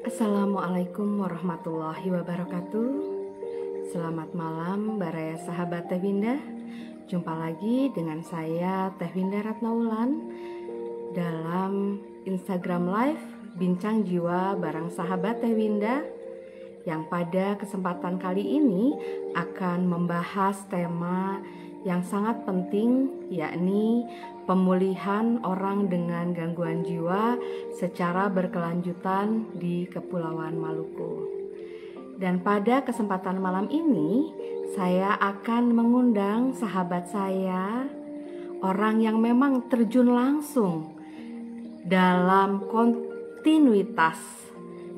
Assalamualaikum warahmatullahi wabarakatuh. Selamat malam para sahabat Teh Winda. Jumpa lagi dengan saya Teh Winda Ratnaulan dalam Instagram Live Bincang Jiwa bareng sahabat Teh Winda, yang pada kesempatan kali ini akan membahas tema yang sangat penting, yakni pemulihan orang dengan gangguan jiwa secara berkelanjutan di Kepulauan Maluku. Dan pada kesempatan malam ini, saya akan mengundang sahabat saya, orang yang memang terjun langsung dalam kontinuitas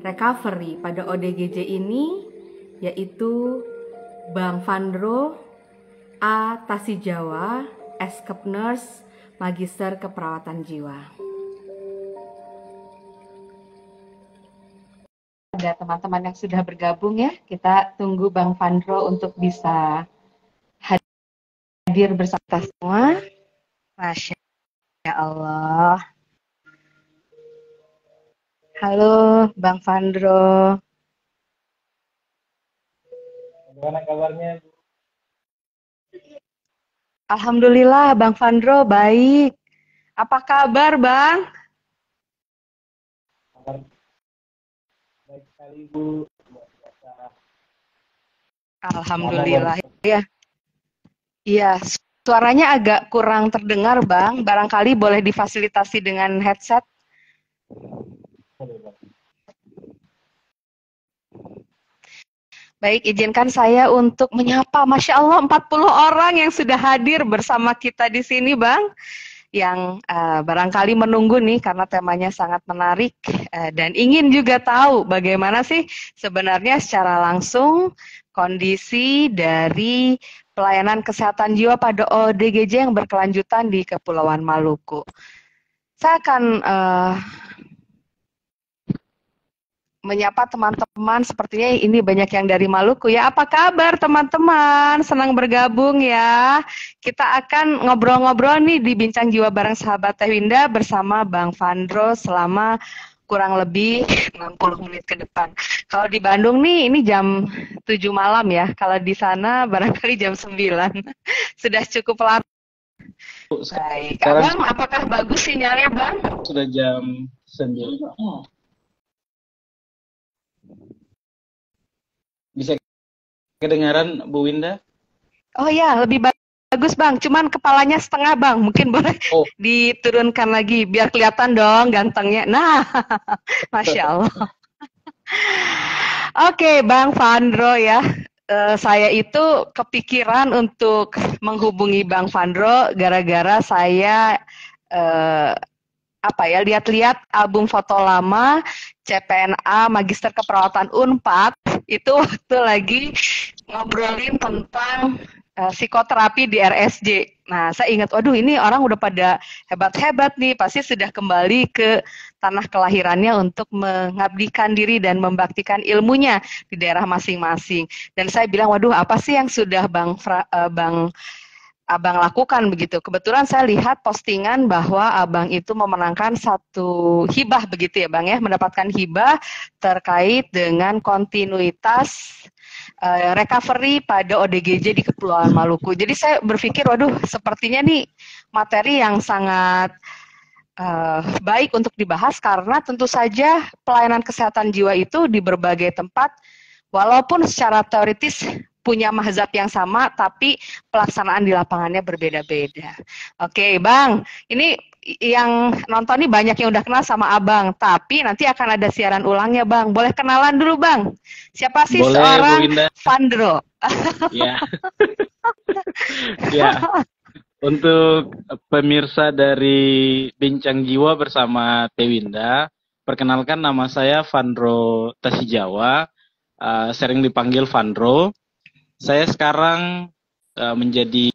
recovery pada ODGJ ini, yaitu Bang Fandro A. Tasijawa, Eskep Nurse, Magister Keperawatan Jiwa. Ada teman-teman yang sudah bergabung ya. Kita tunggu Bang Fandro untuk bisa hadir bersama kita semua. Masya Allah. Halo Bang Fandro. Bagaimana kabarnya? Alhamdulillah Bang Fandro baik. Apa kabar Bang? Kabar baik sekali Bu. Alhamdulillah ya. Iya, suaranya agak kurang terdengar Bang. Barangkali boleh difasilitasi dengan headset. Baik, izinkan saya untuk menyapa, Masya Allah, 40 orang yang sudah hadir bersama kita di sini, Bang. Yang barangkali menunggu nih, karena temanya sangat menarik. Dan ingin juga tahu bagaimana sih sebenarnya secara langsung kondisi dari pelayanan kesehatan jiwa pada ODGJ yang berkelanjutan di Kepulauan Maluku. Saya akan menyapa teman-teman, sepertinya ini banyak yang dari Maluku ya. Apa kabar teman-teman? Senang bergabung ya. Kita akan ngobrol-ngobrol nih di Bincang Jiwa bareng sahabat Teh Winda bersama Bang Fandro selama kurang lebih 60 menit ke depan. Kalau di Bandung nih ini jam 7 malam ya. Kalau di sana barangkali jam 9. Sudah cukup lama. Baik. Bang, apakah bagus sinyalnya, Bang? Sudah jam 9. Bisa kedengaran Bu Winda? Oh ya, lebih bagus Bang. Cuman kepalanya setengah Bang. Mungkin boleh diturunkan lagi biar kelihatan dong gantengnya. Nah, Masya Allah. Oke, Bang Fandro ya. Saya itu kepikiran untuk menghubungi Bang Fandro gara-gara saya lihat-lihat album foto lama CPNA Magister Keperawatan Unpad itu waktu lagi ngobrolin tentang psikoterapi di RSJ. Nah, saya ingat, waduh ini orang udah pada hebat-hebat nih, pasti sudah kembali ke tanah kelahirannya untuk mengabdikan diri dan membaktikan ilmunya di daerah masing-masing. Dan saya bilang, waduh apa sih yang sudah Abang lakukan begitu. Kebetulan saya lihat postingan bahwa Abang itu memenangkan satu hibah begitu ya Bang ya, mendapatkan hibah terkait dengan kontinuitas recovery pada ODGJ di Kepulauan Maluku. Jadi saya berpikir, waduh sepertinya nih materi yang sangat baik untuk dibahas karena tentu saja pelayanan kesehatan jiwa itu di berbagai tempat walaupun secara teoritis punya mazhab yang sama, tapi pelaksanaan di lapangannya berbeda-beda. Oke, Bang, ini yang nonton nih banyak yang udah kenal sama Abang, tapi nanti akan ada siaran ulangnya, Bang. Boleh kenalan dulu, Bang? Siapa sih seorang Fandro? Ya. Ya. Untuk pemirsa dari Bincang Jiwa bersama Teh Winda, perkenalkan nama saya Fandro Tasijawa, sering dipanggil Fandro. Saya sekarang menjadi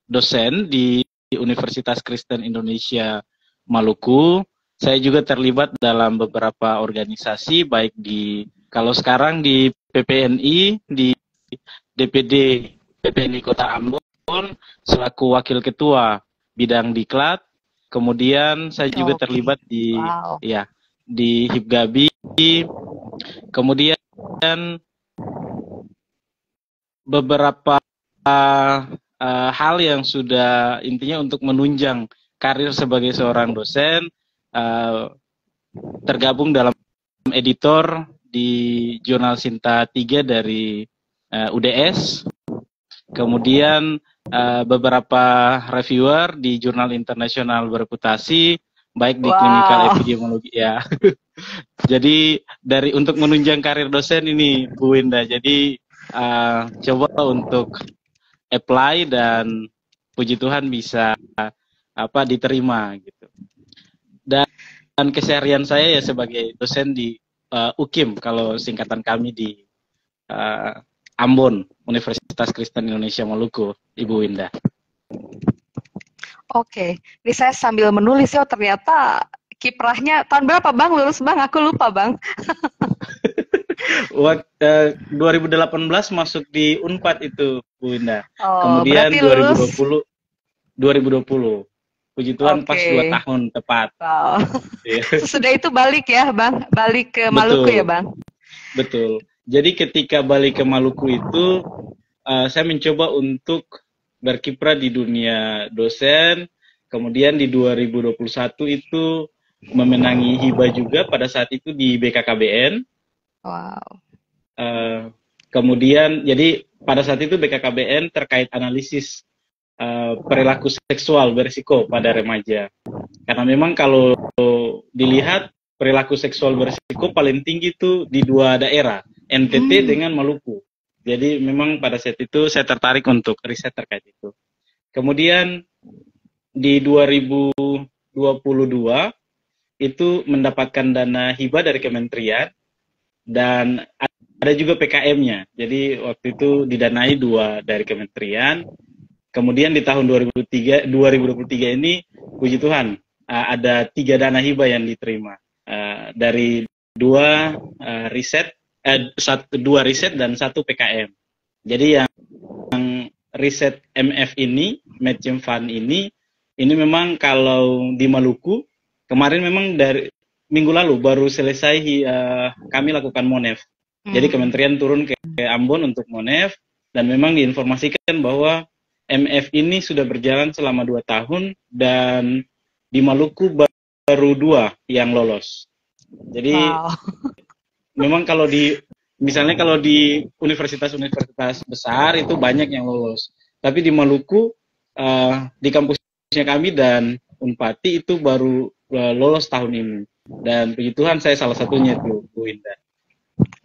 dosen di Universitas Kristen Indonesia Maluku. Saya juga terlibat dalam beberapa organisasi, baik kalau sekarang di PPNI, di DPD PPNI Kota Ambon, selaku Wakil Ketua Bidang Diklat. Kemudian saya juga terlibat di Hibgabi kemudian beberapa hal yang sudah intinya untuk menunjang karir sebagai seorang dosen, tergabung dalam editor di Jurnal Sinta 3 dari UDS, kemudian beberapa reviewer di jurnal internasional bereputasi, baik di klinikal epidemiologi ya. Jadi untuk menunjang karir dosen ini Bu Winda, jadi coba untuk apply dan puji Tuhan bisa diterima gitu. Dan keseharian saya ya sebagai dosen di UKIM, kalau singkatan kami di Ambon, Universitas Kristen Indonesia Maluku, Ibu Winda. Oke, ini saya sambil menulis ya, ternyata kiprahnya tahun berapa Bang lulus Bang? Aku lupa Bang. 2018 masuk di Unpad itu Bu Winda. Kemudian 2020. Puji Tuhan pas 2 tahun tepat. Wow. Sesudah itu balik ya Bang, balik ke Maluku ya Bang? Betul. Jadi ketika balik ke Maluku itu, saya mencoba untuk berkiprah di dunia dosen. Kemudian di 2021 itu memenangi hibah juga pada saat itu di BKKBN. Wow. Kemudian jadi pada saat itu BKKBN terkait analisis perilaku seksual berisiko pada remaja. Karena memang kalau dilihat perilaku seksual berisiko paling tinggi itu di 2 daerah, NTT dengan Maluku. Jadi memang pada saat itu saya tertarik untuk riset terkait itu. Kemudian di 2022 itu mendapatkan dana hibah dari kementerian dan ada juga PKM-nya. Jadi waktu itu didanai 2 dari kementerian. Kemudian di tahun 2023 ini, puji Tuhan, ada 3 dana hibah yang diterima dari 2 riset dan 1 PKM. Jadi yang riset MF ini, Matching Fund ini memang kalau di Maluku kemarin memang dari minggu lalu baru selesai kami lakukan MONEF. Jadi kementerian turun ke Ambon untuk MONEF dan memang diinformasikan bahwa MF ini sudah berjalan selama 2 tahun dan di Maluku baru 2 yang lolos. Jadi memang kalau misalnya kalau di universitas-universitas besar itu banyak yang lolos. Tapi di Maluku di kampusnya kami dan Unpati itu baru lolos tahun ini. Dan puji Tuhan saya salah satunya itu Bu Winda.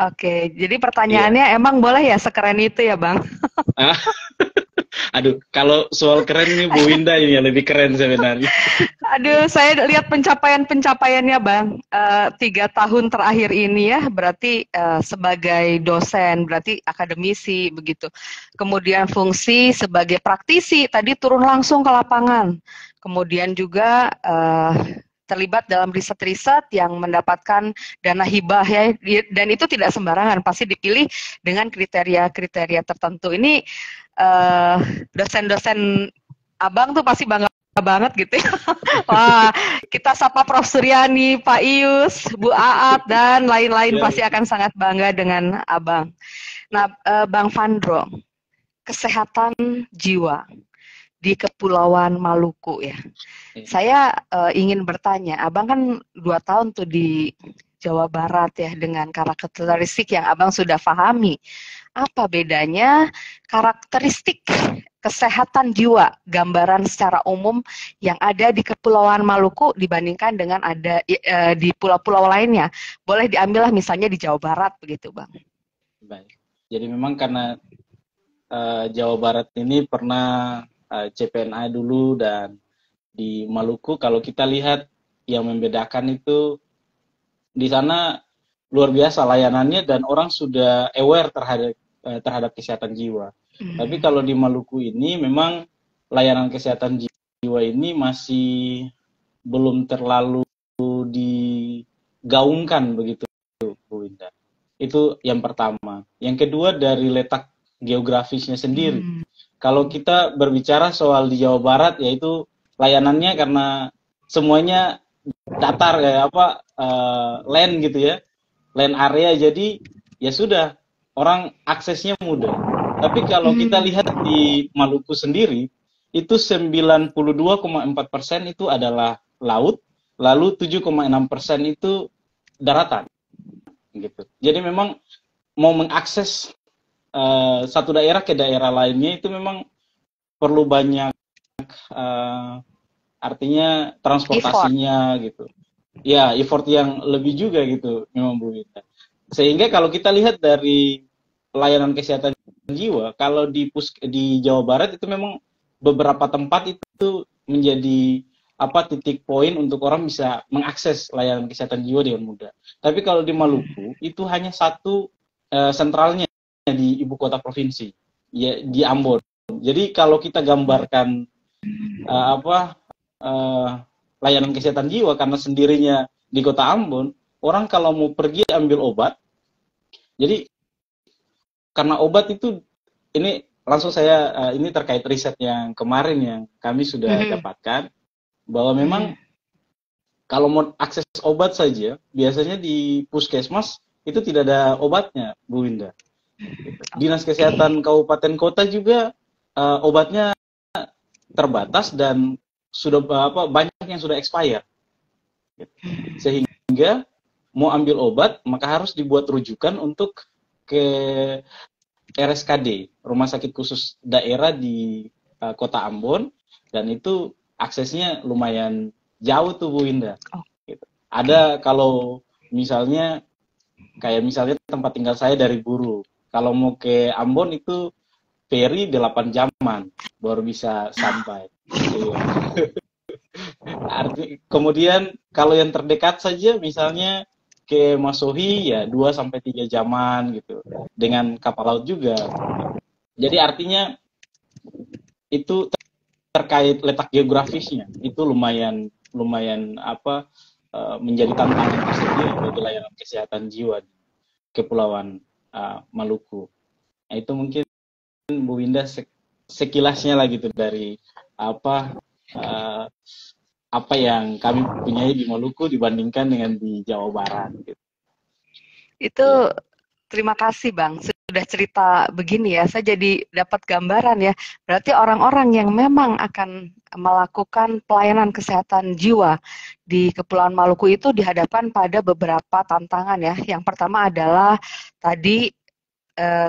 Oke, jadi pertanyaannya emang boleh ya sekeren itu ya Bang? Aduh, kalau soal keren nih Bu Winda ini yang lebih keren sebenarnya. Aduh, saya lihat pencapaiannya Bang. 3 tahun terakhir ini ya, berarti sebagai dosen, berarti akademisi begitu. Kemudian fungsi sebagai praktisi, tadi turun langsung ke lapangan. Kemudian juga terlibat dalam riset-riset yang mendapatkan dana hibah ya, dan itu tidak sembarangan, pasti dipilih dengan kriteria-kriteria tertentu. Ini dosen-dosen Abang tuh pasti bangga banget gitu ya. Wah, kita sapa Prof. Suryani, Pak Ius, Bu Aat, dan lain-lain pasti akan sangat bangga dengan Abang. Nah, Bang Fandro, kesehatan jiwa di Kepulauan Maluku ya. Saya ingin bertanya, Abang kan 2 tahun tuh di Jawa Barat ya, dengan karakteristik yang Abang sudah pahami. Apa bedanya karakteristik kesehatan jiwa, gambaran secara umum yang ada di Kepulauan Maluku dibandingkan dengan ada di pulau-pulau lainnya? Boleh diambillah misalnya di Jawa Barat begitu Bang. Baik. Jadi memang karena Jawa Barat ini pernah CPNA dulu, dan di Maluku kalau kita lihat yang membedakan itu di sana luar biasa layanannya dan orang sudah aware terhadap kesehatan jiwa. Tapi kalau di Maluku ini memang layanan kesehatan jiwa ini masih belum terlalu digaungkan begitu, Bu Winda. Itu yang pertama. Yang kedua dari letak geografisnya sendiri. Kalau kita berbicara soal di Jawa Barat, yaitu layanannya karena semuanya datar kayak land gitu ya. land area, jadi ya sudah, orang aksesnya mudah. Tapi kalau kita lihat di Maluku sendiri, itu 92,4% itu adalah laut, lalu 7,6% itu daratan, gitu. Jadi memang mau mengakses satu daerah ke daerah lainnya itu memang perlu banyak artinya transportasinya gitu. Ya, effort yang lebih juga gitu memang Bu Wita. Sehingga kalau kita lihat dari pelayanan kesehatan jiwa, kalau di Jawa Barat itu memang beberapa tempat itu menjadi titik poin untuk orang bisa mengakses layanan kesehatan jiwa dengan mudah. Tapi kalau di Maluku itu hanya satu sentralnya di ibu kota provinsi, ya di Ambon. Jadi kalau kita gambarkan layanan kesehatan jiwa karena sendirinya di kota Ambon, orang kalau mau pergi ambil obat, jadi karena obat itu, ini langsung saya ini terkait riset yang kemarin yang kami sudah dapatkan, bahwa memang kalau mau akses obat saja, biasanya di puskesmas itu tidak ada obatnya, Bu Winda. Dinas Kesehatan Kabupaten Kota juga obatnya terbatas dan sudah banyak yang sudah expired. Sehingga mau ambil obat maka harus dibuat rujukan untuk ke RSKD, Rumah Sakit Khusus Daerah di Kota Ambon, dan itu aksesnya lumayan jauh tuh Bu Winda. Gitu. Ada kalau misalnya kayak misalnya tempat tinggal saya dari Buru, kalau mau ke Ambon itu ferry 8 jaman baru bisa sampai. Kemudian kalau yang terdekat saja misalnya ke Masohi ya 2-3 jaman gitu, dengan kapal laut juga. Jadi artinya itu terkait letak geografisnya itu lumayan menjadi tantangan tersendiri bagi layanan kesehatan jiwa di Kepulauan Maluku. Nah, itu mungkin Bu Winda sekilasnya lah gitu dari apa yang kami punyai di Maluku dibandingkan dengan di Jawa Barat. Gitu. Itu terima kasih Bang, sudah cerita begini ya, saya jadi dapat gambaran ya. Berarti orang-orang yang memang akan melakukan pelayanan kesehatan jiwa di Kepulauan Maluku itu dihadapkan pada beberapa tantangan ya. Yang pertama adalah tadi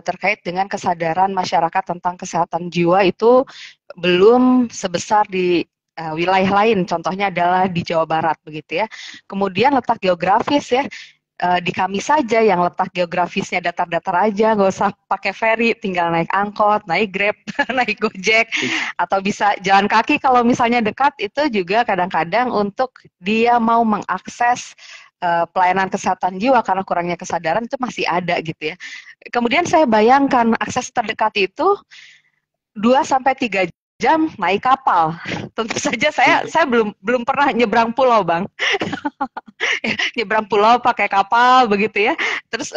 terkait dengan kesadaran masyarakat tentang kesehatan jiwa itu belum sebesar di wilayah lain, contohnya adalah di Jawa Barat begitu ya. Kemudian letak geografis ya, di kami saja yang letak geografisnya datar-datar aja, nggak usah pakai ferry, tinggal naik angkot, naik Grab, naik Gojek, atau bisa jalan kaki kalau misalnya dekat, itu juga kadang-kadang untuk dia mau mengakses pelayanan kesehatan jiwa karena kurangnya kesadaran itu masih ada gitu ya. Kemudian saya bayangkan akses terdekat itu 2-3 jam naik kapal. Tentu saja saya belum pernah nyebrang pulau, Bang. Nyebrang pulau pakai kapal begitu ya. Terus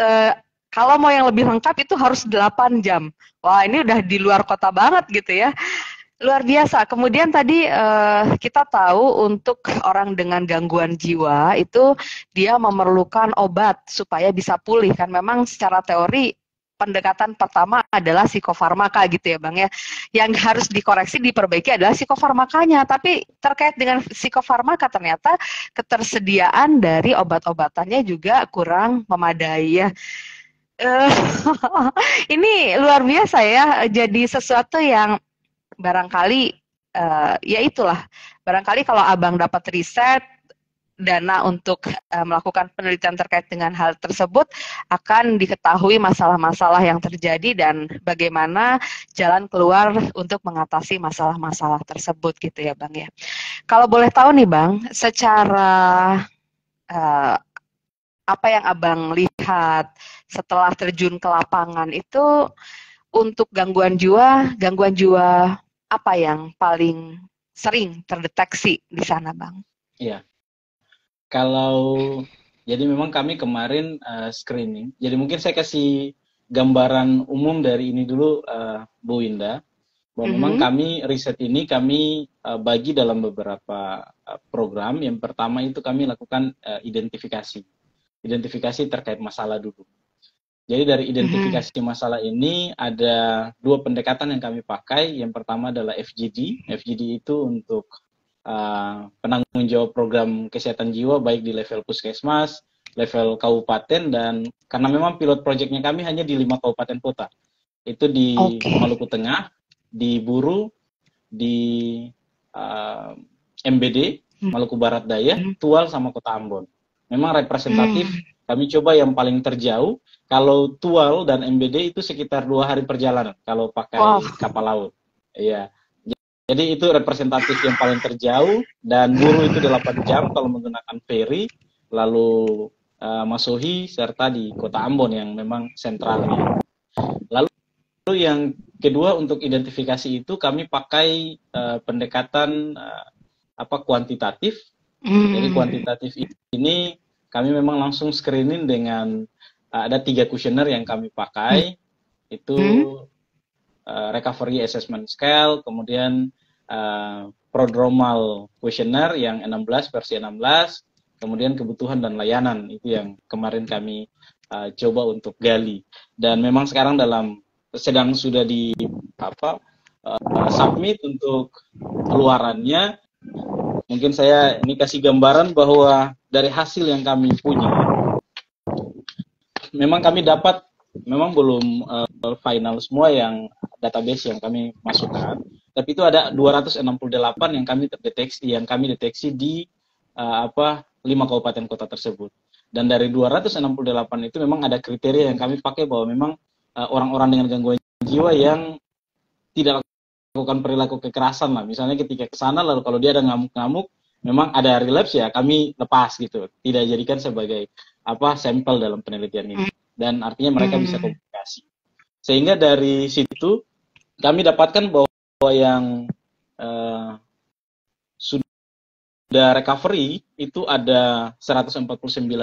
kalau mau yang lebih lengkap itu harus 8 jam. Wah, ini udah di luar kota banget gitu ya. Luar biasa. Kemudian tadi kita tahu untuk orang dengan gangguan jiwa itu dia memerlukan obat supaya bisa pulih kan. Memang secara teori pendekatan pertama adalah psikofarmaka gitu ya Bang ya. Yang harus dikoreksi, diperbaiki adalah psikofarmakanya. Tapi terkait dengan psikofarmaka ternyata ketersediaan dari obat-obatannya juga kurang memadai ya. Ini luar biasa ya. Jadi sesuatu yang barangkali ya itulah, barangkali kalau Abang dapat riset dana untuk melakukan penelitian terkait dengan hal tersebut, akan diketahui masalah-masalah yang terjadi dan bagaimana jalan keluar untuk mengatasi masalah-masalah tersebut gitu ya Bang ya. Kalau boleh tahu nih Bang, secara apa yang Abang lihat setelah terjun ke lapangan itu untuk gangguan jiwa apa yang paling sering terdeteksi di sana, Bang? Iya. Kalau jadi memang kami kemarin screening. Jadi mungkin saya kasih gambaran umum dari ini dulu, Bu Winda. Bahwa memang kami riset ini kami bagi dalam beberapa program. Yang pertama itu kami lakukan identifikasi. identifikasi terkait masalah dulu. Jadi dari identifikasi masalah ini ada dua pendekatan yang kami pakai. Yang pertama adalah FGD. FGD itu untuk penanggung jawab program kesehatan jiwa baik di level puskesmas, level kabupaten, dan karena memang pilot projectnya kami hanya di 5 kabupaten kota. Itu di Maluku Tengah, di Buru, di MBD, Maluku Barat Daya, Tual, sama Kota Ambon. Memang representatif, kami coba yang paling terjauh. Kalau Tual dan MBD itu sekitar 2 hari perjalanan kalau pakai kapal laut. Iya. Jadi itu representatif yang paling terjauh, dan Buru itu 8 jam kalau menggunakan ferry, lalu Masohi serta di Kota Ambon yang memang sentralnya. Lalu yang kedua untuk identifikasi itu kami pakai pendekatan kuantitatif. Jadi kuantitatif ini kami memang langsung screening dengan ada 3 kuesioner yang kami pakai, itu recovery assessment scale, kemudian prodromal questionnaire yang 16 versi 16, kemudian kebutuhan dan layanan, itu yang kemarin kami coba untuk gali. Dan memang sekarang sedang sudah di submit untuk keluarannya. Mungkin saya ini kasih gambaran bahwa dari hasil yang kami punya, memang kami dapat, memang belum final semua yang database yang kami masukkan, tapi itu ada 268 yang kami deteksi di 5 kabupaten kota tersebut. Dan dari 268 itu memang ada kriteria yang kami pakai bahwa memang orang-orang dengan gangguan jiwa yang tidak lakukan perilaku kekerasan lah. Misalnya ketika ke sana lalu kalau dia ada ngamuk-ngamuk, memang ada relapse, ya kami lepas gitu. Tidak jadikan sebagai sampel dalam penelitian ini. Dan artinya mereka bisa komunikasi. Sehingga dari situ kami dapatkan bahwa yang sudah recovery itu ada 149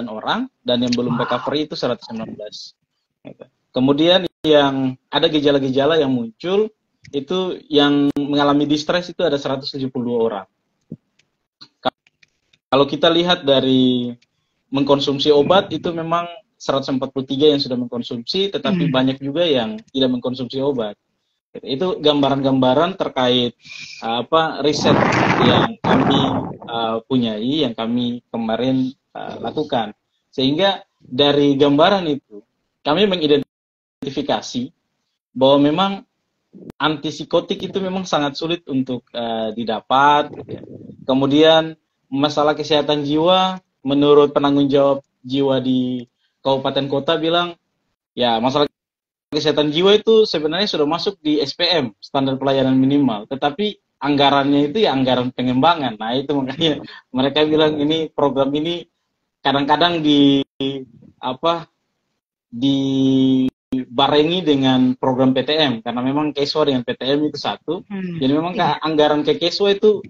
orang, dan yang belum recovery itu 119. Kemudian yang ada gejala-gejala yang muncul, itu yang mengalami distress itu ada 172 orang. Kalau kita lihat dari mengkonsumsi obat, itu memang 143 yang sudah mengkonsumsi, tetapi banyak juga yang tidak mengkonsumsi obat. Itu gambaran-gambaran terkait riset yang kami punyai, yang kami kemarin lakukan. Sehingga dari gambaran itu, kami mengidentifikasi bahwa memang antipsikotik itu memang sangat sulit untuk didapat. Gitu ya. Kemudian masalah kesehatan jiwa, menurut penanggung jawab jiwa di kabupaten kota bilang, ya masalah kesehatan jiwa itu sebenarnya sudah masuk di SPM, standar pelayanan minimal, tetapi anggarannya itu ya anggaran pengembangan. Nah itu makanya mereka bilang ini program ini kadang-kadang dibarengi dengan program PTM, karena memang Keswa dengan PTM itu satu. Jadi memang anggaran ke Keswa itu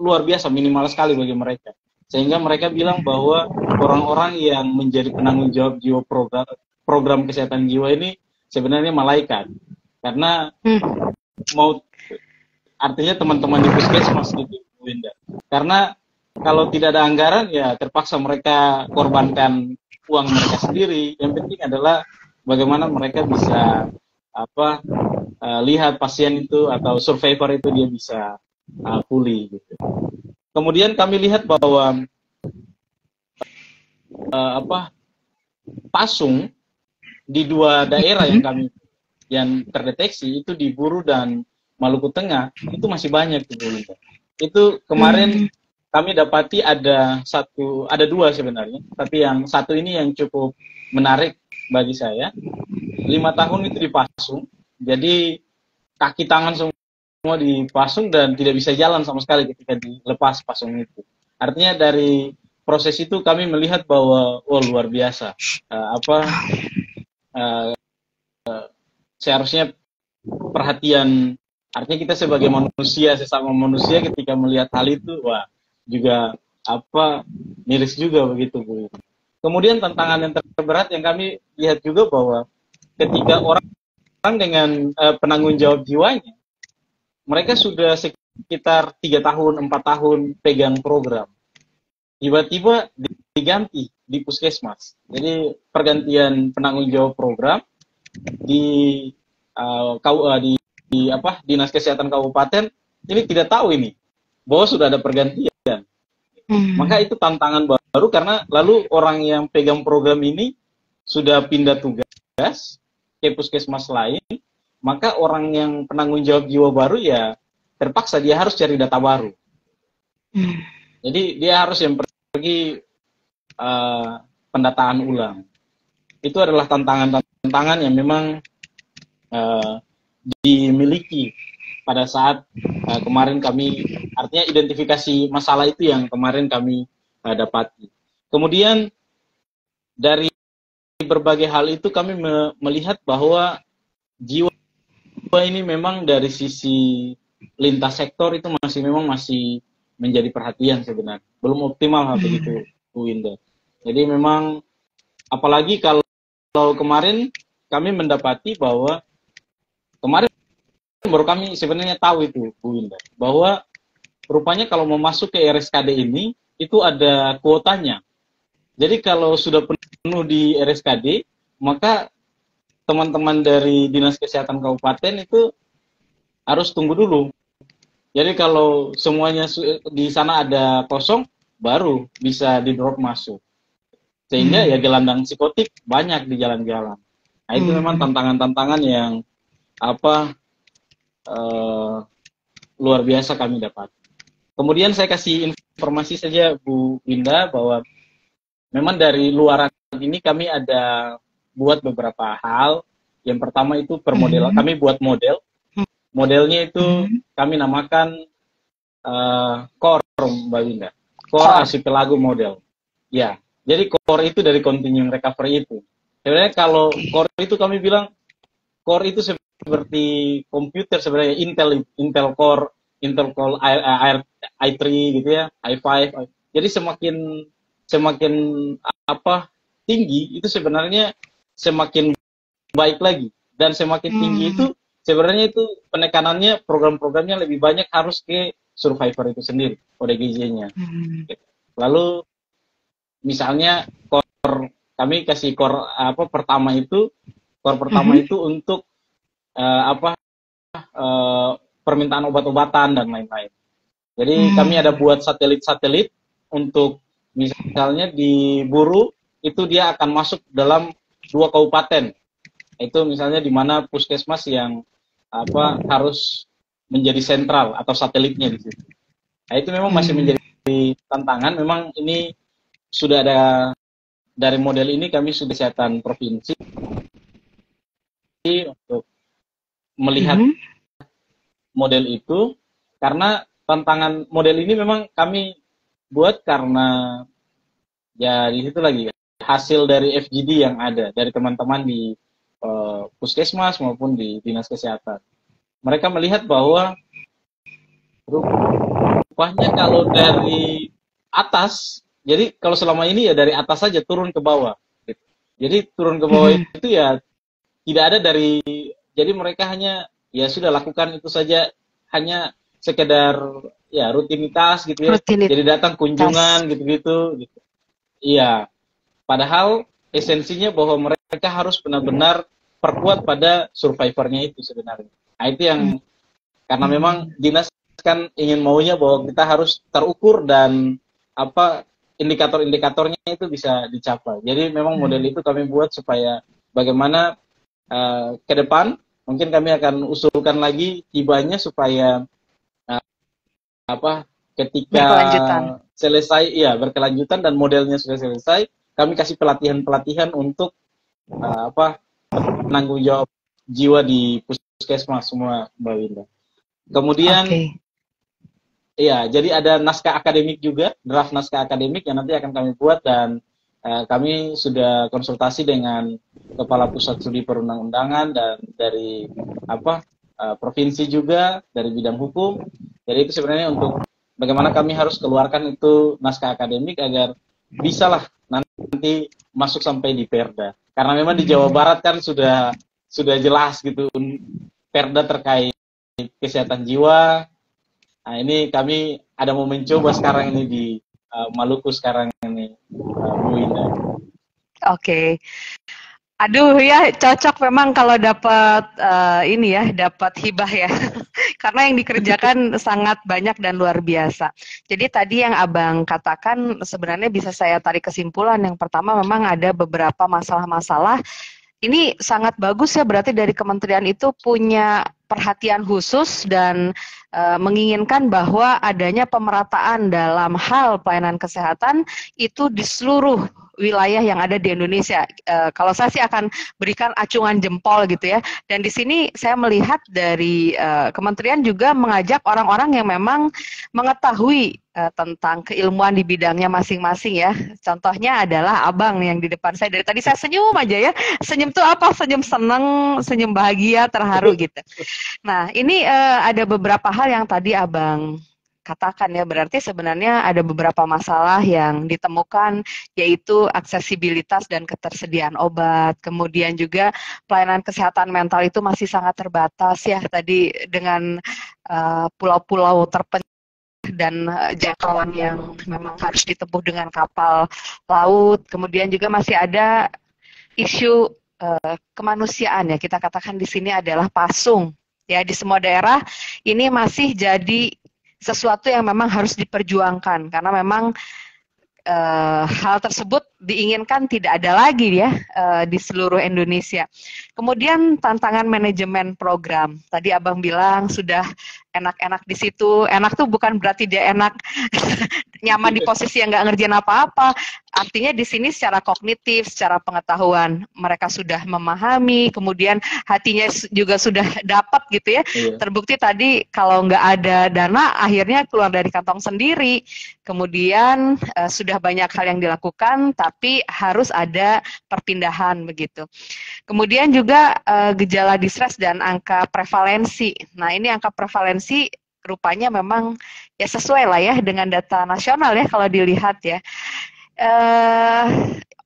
luar biasa, minimal sekali bagi mereka. Sehingga mereka bilang bahwa orang-orang yang menjadi penanggung jawab jiwa program kesehatan jiwa ini sebenarnya malaikat. Karena artinya teman-teman di puskesmas gitu, Winda. Karena kalau tidak ada anggaran, ya terpaksa mereka korbankan uang mereka sendiri. Yang penting adalah bagaimana mereka bisa lihat pasien itu atau survivor itu dia bisa pulih gitu. Kemudian kami lihat bahwa pasung di 2 daerah yang terdeteksi itu di Buru dan Maluku Tengah itu masih banyak gitu. Itu kemarin kami dapati ada 2 sebenarnya, tapi yang satu ini yang cukup menarik bagi saya. 5 tahun itu dipasung, jadi kaki tangan semua dipasung dan tidak bisa jalan sama sekali ketika dilepas pasung itu. Artinya dari proses itu kami melihat bahwa luar biasa. Seharusnya perhatian, artinya kita sebagai manusia, sesama manusia ketika melihat hal itu, juga miris juga begitu, Bu. Kemudian tantangan yang terberat yang kami lihat juga bahwa ketika orang dengan penanggung jawab jiwanya, mereka sudah sekitar 3 tahun, 4 tahun pegang program. Tiba-tiba di diganti di puskesmas. Jadi pergantian penanggung jawab program di Dinas Kesehatan Kabupaten ini tidak tahu ini bahwa sudah ada pergantian. Maka itu tantangan baru karena lalu orang yang pegang program ini sudah pindah tugas ke puskesmas lain, maka orang yang penanggung jawab jiwa baru ya terpaksa dia harus cari data baru. Jadi dia harus yang pergi pendataan ulang. Itu adalah tantangan yang memang dimiliki pada saat kemarin kami, artinya identifikasi masalah itu yang kemarin kami dapati. Kemudian dari berbagai hal itu kami melihat bahwa jiwa ini memang dari sisi lintas sektor itu masih menjadi perhatian sebenarnya. Belum optimal hal begitu, Bu Winda. Jadi memang apalagi kalau kemarin kami mendapati bahwa kemarin baru kami sebenarnya tahu itu, Bu Winda, bahwa rupanya kalau mau masuk ke RSKD ini itu ada kuotanya. Jadi kalau sudah penuh di RSKD, maka teman-teman dari Dinas Kesehatan Kabupaten itu harus tunggu dulu. Jadi kalau semuanya di sana ada kosong, baru bisa di-drop masuk. Sehingga ya gelandang psikotik banyak di jalan-jalan. Nah itu memang tantangan-tantangan yang luar biasa kami dapat. Kemudian saya kasih informasi saja Bu Winda bahwa memang dari luaran ini kami ada buat beberapa hal. Yang pertama itu permodelan. Kami buat model. Modelnya itu kami namakan core, Mbak Winda. Core Archipelago model. Ya, jadi core itu dari continuum recovery itu. Sebenarnya kalau core itu kami bilang core itu seperti komputer sebenarnya, Intel Core, Intel Core i3 gitu ya, i5. Jadi semakin tinggi itu sebenarnya semakin baik lagi, dan semakin tinggi itu sebenarnya itu penekanannya program-programnya lebih banyak harus ke survivor itu sendiri, ODGJ-nya. Lalu misalnya core, kami kasih core pertama itu untuk permintaan obat-obatan dan lain-lain. Jadi kami ada buat satelit-satelit untuk misalnya di Buru itu dia akan masuk dalam 2 kabupaten. Itu misalnya di mana puskesmas yang harus menjadi sentral atau satelitnya di situ. Nah, itu memang masih menjadi tantangan. Memang ini sudah ada dari model ini kami sudah kesehatan provinsi untuk melihat model itu, karena tantangan model ini memang kami buat karena ya di situ lagi hasil dari FGD yang ada dari teman-teman di puskesmas maupun di dinas kesehatan. Mereka melihat bahwa rupanya kalau dari atas, jadi kalau selama ini ya dari atas saja turun ke bawah. Gitu. Jadi turun ke bawah itu ya tidak ada dari, jadi mereka hanya ya sudah lakukan itu saja, hanya sekedar ya rutinitas gitu ya. Jadi datang kunjungan gitu-gitu. Gitu. Iya. Padahal esensinya bahwa mereka harus benar-benar perkuat pada survivornya itu sebenarnya. Nah itu yang, karena memang dinas kan ingin maunya bahwa kita harus terukur dan indikator-indikatornya itu bisa dicapai. Jadi memang model itu kami buat supaya bagaimana ke depan mungkin kami akan usulkan lagi hibahnya supaya ketika selesai ya berkelanjutan dan modelnya sudah selesai, kami kasih pelatihan-pelatihan untuk penanggung jawab jiwa di puskesmas semua, Mbak Winda. Kemudian ya, jadi ada naskah akademik juga, draft naskah akademik yang nanti akan kami buat, dan kami sudah konsultasi dengan Kepala Pusat Studi Perundang-undangan dan dari provinsi juga, dari bidang hukum. Jadi itu sebenarnya untuk bagaimana kami harus keluarkan itu naskah akademik agar bisalah nanti masuk sampai di Perda. Karena memang di Jawa Barat kan sudah jelas gitu Perda terkait kesehatan jiwa. Nah ini kami ada mau mencoba sekarang ini di Maluku sekarang ini, Bu Indah. Oke. Aduh ya, cocok memang kalau dapat ini ya, dapat hibah ya. Karena yang dikerjakan sangat banyak dan luar biasa. Jadi tadi yang Abang katakan sebenarnya bisa saya tarik kesimpulan. Yang pertama memang ada beberapa masalah-masalah. Ini sangat bagus ya, berarti dari kementerian itu punya perhatian khusus dan menginginkan bahwa adanya pemerataan dalam hal pelayanan kesehatan itu di seluruh wilayah yang ada di Indonesia. Kalau saya sih akan berikan acungan jempol gitu ya. Dan di sini saya melihat dari kementerian juga mengajak orang-orang yang memang mengetahui tentang keilmuan di bidangnya masing-masing ya. Contohnya adalah Abang yang di depan saya. Dari tadi saya senyum aja ya. Senyum tuh apa? Senyum seneng, senyum bahagia, terharu gitu. Nah, ini ada beberapa hal yang tadi Abang katakan ya, berarti sebenarnya ada beberapa masalah yang ditemukan, yaitu aksesibilitas dan ketersediaan obat, kemudian juga pelayanan kesehatan mental itu masih sangat terbatas ya, tadi dengan pulau-pulau terpencil dan jangkauan yang memang harus ditempuh dengan kapal laut, kemudian juga masih ada isu kemanusiaan ya, kita katakan di sini adalah pasung ya, di semua daerah ini masih jadi sesuatu yang memang harus diperjuangkan karena memang hal tersebut diinginkan tidak ada lagi ya di seluruh Indonesia. Kemudian tantangan manajemen program. Tadi Abang bilang sudah enak-enak di situ. Enak tuh bukan berarti dia enak nyaman di posisi yang nggak ngerjain apa-apa. Artinya di sini secara kognitif, secara pengetahuan mereka sudah memahami, kemudian hatinya juga sudah dapat gitu ya. Iya. Terbukti tadi kalau nggak ada dana akhirnya keluar dari kantong sendiri. Kemudian sudah banyak hal yang dilakukan, tapi harus ada perpindahan begitu. Kemudian juga gejala distres dan angka prevalensi. Nah ini angka prevalensi rupanya memang ya sesuai lah ya dengan data nasional ya kalau dilihat ya.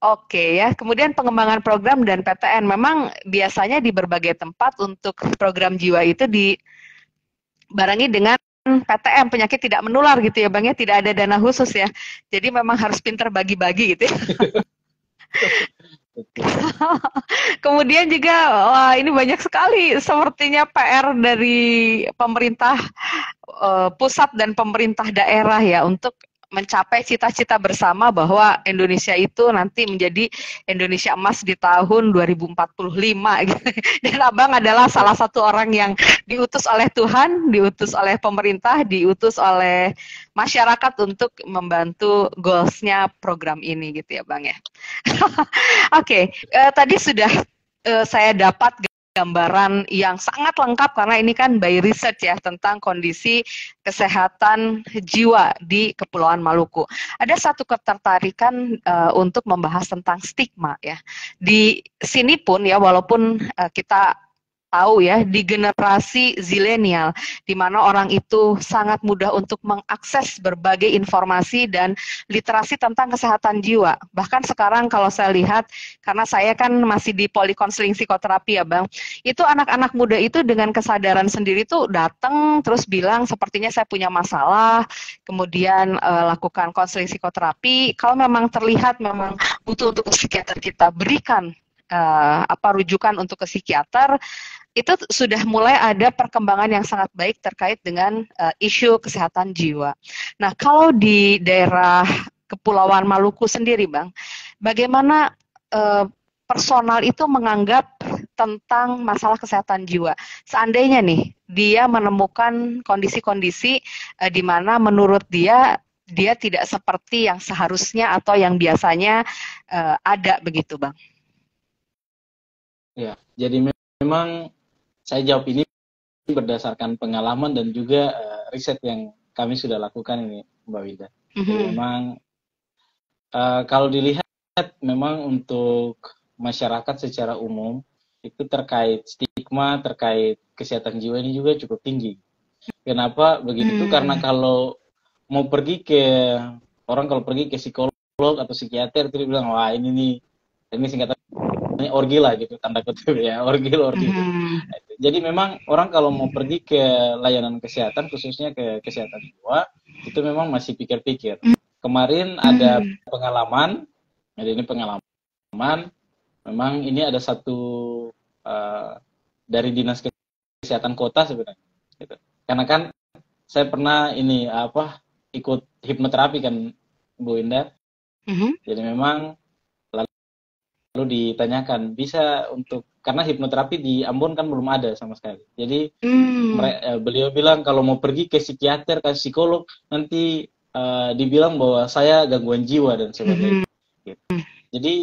Oke ya, kemudian pengembangan program dan PTN memang biasanya di berbagai tempat untuk program jiwa itu dibarengi dengan PTM, penyakit tidak menular gitu ya Bang ya, tidak ada dana khusus ya. Jadi memang harus pintar bagi-bagi gitu ya. Kemudian juga, wah ini banyak sekali sepertinya PR dari pemerintah pusat dan pemerintah daerah ya untuk mencapai cita-cita bersama bahwa Indonesia itu nanti menjadi Indonesia emas di tahun 2045 gitu. Dan Abang adalah salah satu orang yang diutus oleh Tuhan, diutus oleh pemerintah, diutus oleh masyarakat untuk membantu goals-nya program ini gitu ya Bang ya. Oke, tadi sudah saya dapat gambaran yang sangat lengkap karena ini kan by research ya tentang kondisi kesehatan jiwa di Kepulauan Maluku. Ada satu ketertarikan untuk membahas tentang stigma ya. Di sini pun ya walaupun kita tahu ya di generasi zilenial di mana orang itu sangat mudah untuk mengakses berbagai informasi dan literasi tentang kesehatan jiwa. Bahkan sekarang kalau saya lihat karena saya kan masih di polikonseling psikoterapi ya Bang, itu anak-anak muda itu dengan kesadaran sendiri tuh datang terus bilang sepertinya saya punya masalah, kemudian lakukan konseling psikoterapi. Kalau memang terlihat memang butuh untuk ke psikiater kita berikan rujukan untuk ke psikiater. Itu sudah mulai ada perkembangan yang sangat baik terkait dengan isu kesehatan jiwa. Nah, kalau di daerah Kepulauan Maluku sendiri, Bang, bagaimana personal itu menganggap tentang masalah kesehatan jiwa? Seandainya nih, dia menemukan kondisi-kondisi di mana menurut dia tidak seperti yang seharusnya atau yang biasanya ada begitu, Bang? Ya, jadi memang saya jawab ini berdasarkan pengalaman dan juga riset yang kami sudah lakukan ini, Mbak Wida. Memang kalau dilihat memang untuk masyarakat secara umum itu terkait stigma terkait kesehatan jiwa ini juga cukup tinggi. Kenapa begitu? Karena kalau mau pergi ke orang kalau pergi ke psikolog atau psikiater itu bilang wah ini singkatan orgi lah gitu tanda kutip ya orgi. Jadi memang orang kalau mau pergi ke layanan kesehatan khususnya ke kesehatan jiwa itu memang masih pikir-pikir. Kemarin ada pengalaman Jadi ini pengalaman, memang ini ada satu dari Dinas Kesehatan Kota sebenarnya. Gitu. Karena kan saya pernah ini ikut hipnoterapi kan Bu Indah. Jadi memang lalu ditanyakan bisa untuk karena hipnoterapi di Ambon kan belum ada sama sekali. Jadi beliau bilang kalau mau pergi ke psikiater, ke psikolog nanti dibilang bahwa saya gangguan jiwa dan sebagainya. Gitu. Jadi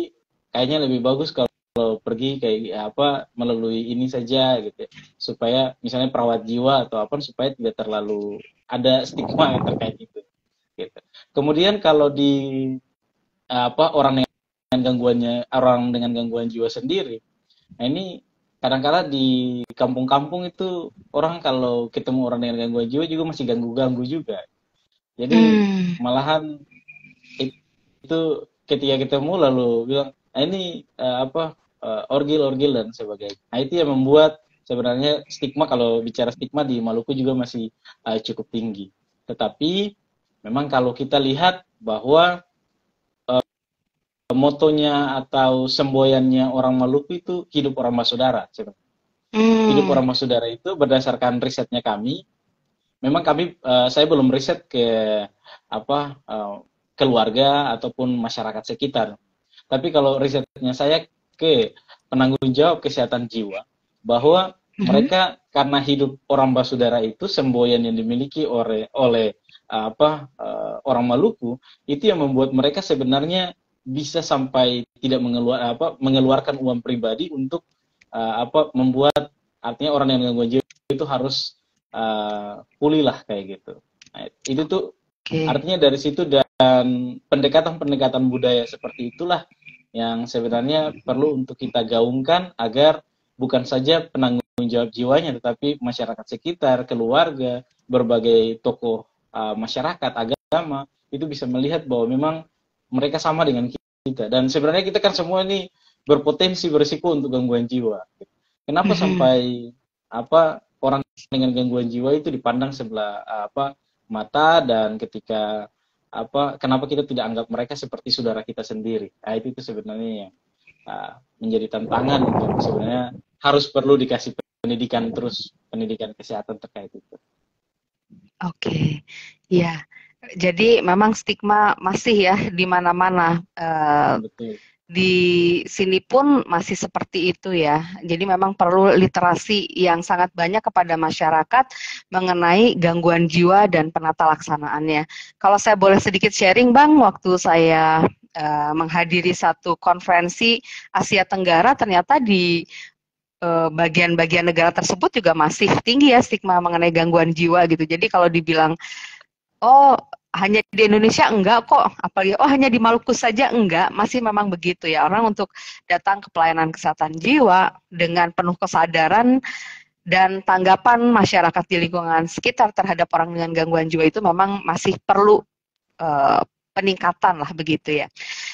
kayaknya lebih bagus kalau pergi kayak melalui ini saja gitu ya. Supaya misalnya perawat jiwa atau apa supaya tidak terlalu ada stigma yang terkait itu. Gitu. Kemudian kalau di orang dengan gangguan jiwa sendiri. Nah ini kadang-kala di kampung-kampung itu orang kalau ketemu orang dengan gangguan jiwa juga masih ganggu-ganggu juga. Jadi malahan itu ketika ketemu lalu bilang, nah ini orgil-orgil dan sebagainya. Nah itu yang membuat sebenarnya stigma, kalau bicara stigma di Maluku juga masih cukup tinggi. Tetapi memang kalau kita lihat bahwa motonya atau semboyannya orang Maluku itu hidup orang bersaudara. Hidup orang bersaudara itu berdasarkan risetnya kami. Memang saya belum riset ke keluarga ataupun masyarakat sekitar. Tapi kalau risetnya saya ke penanggung jawab kesehatan jiwa, bahwa mereka karena hidup orang bersaudara itu semboyan yang dimiliki oleh orang Maluku itu yang membuat mereka sebenarnya bisa sampai tidak mengeluarkan uang pribadi untuk membuat artinya orang yang gangguan jiwa itu harus pulih lah kayak gitu. Nah, itu tuh artinya dari situ dan pendekatan-pendekatan budaya seperti itulah yang sebenarnya perlu untuk kita gaungkan agar bukan saja penanggung jawab jiwanya tetapi masyarakat sekitar, keluarga, berbagai tokoh masyarakat, agama itu bisa melihat bahwa memang mereka sama dengan kita. Dan sebenarnya kita kan semua ini berpotensi berisiko untuk gangguan jiwa. Kenapa sampai orang dengan gangguan jiwa itu dipandang sebelah mata, dan ketika kenapa kita tidak anggap mereka seperti saudara kita sendiri? Nah, itu sebenarnya yang menjadi tantangan untuk sebenarnya harus perlu dikasih pendidikan kesehatan terkait itu. Oke, ya. Jadi memang stigma masih ya di mana-mana. Betul. Di sini pun masih seperti itu ya. Jadi memang perlu literasi yang sangat banyak kepada masyarakat mengenai gangguan jiwa dan penata laksanaannya. Kalau saya boleh sedikit sharing, Bang, waktu saya menghadiri satu konferensi Asia Tenggara, ternyata di bagian-bagian negara tersebut juga masih tinggi ya stigma mengenai gangguan jiwa gitu. Jadi kalau dibilang oh hanya di Indonesia enggak kok, apalagi hanya di Maluku saja enggak, masih memang begitu ya. Orang untuk datang ke pelayanan kesehatan jiwa dengan penuh kesadaran dan tanggapan masyarakat di lingkungan sekitar terhadap orang dengan gangguan jiwa itu memang masih perlu peningkatan lah begitu ya.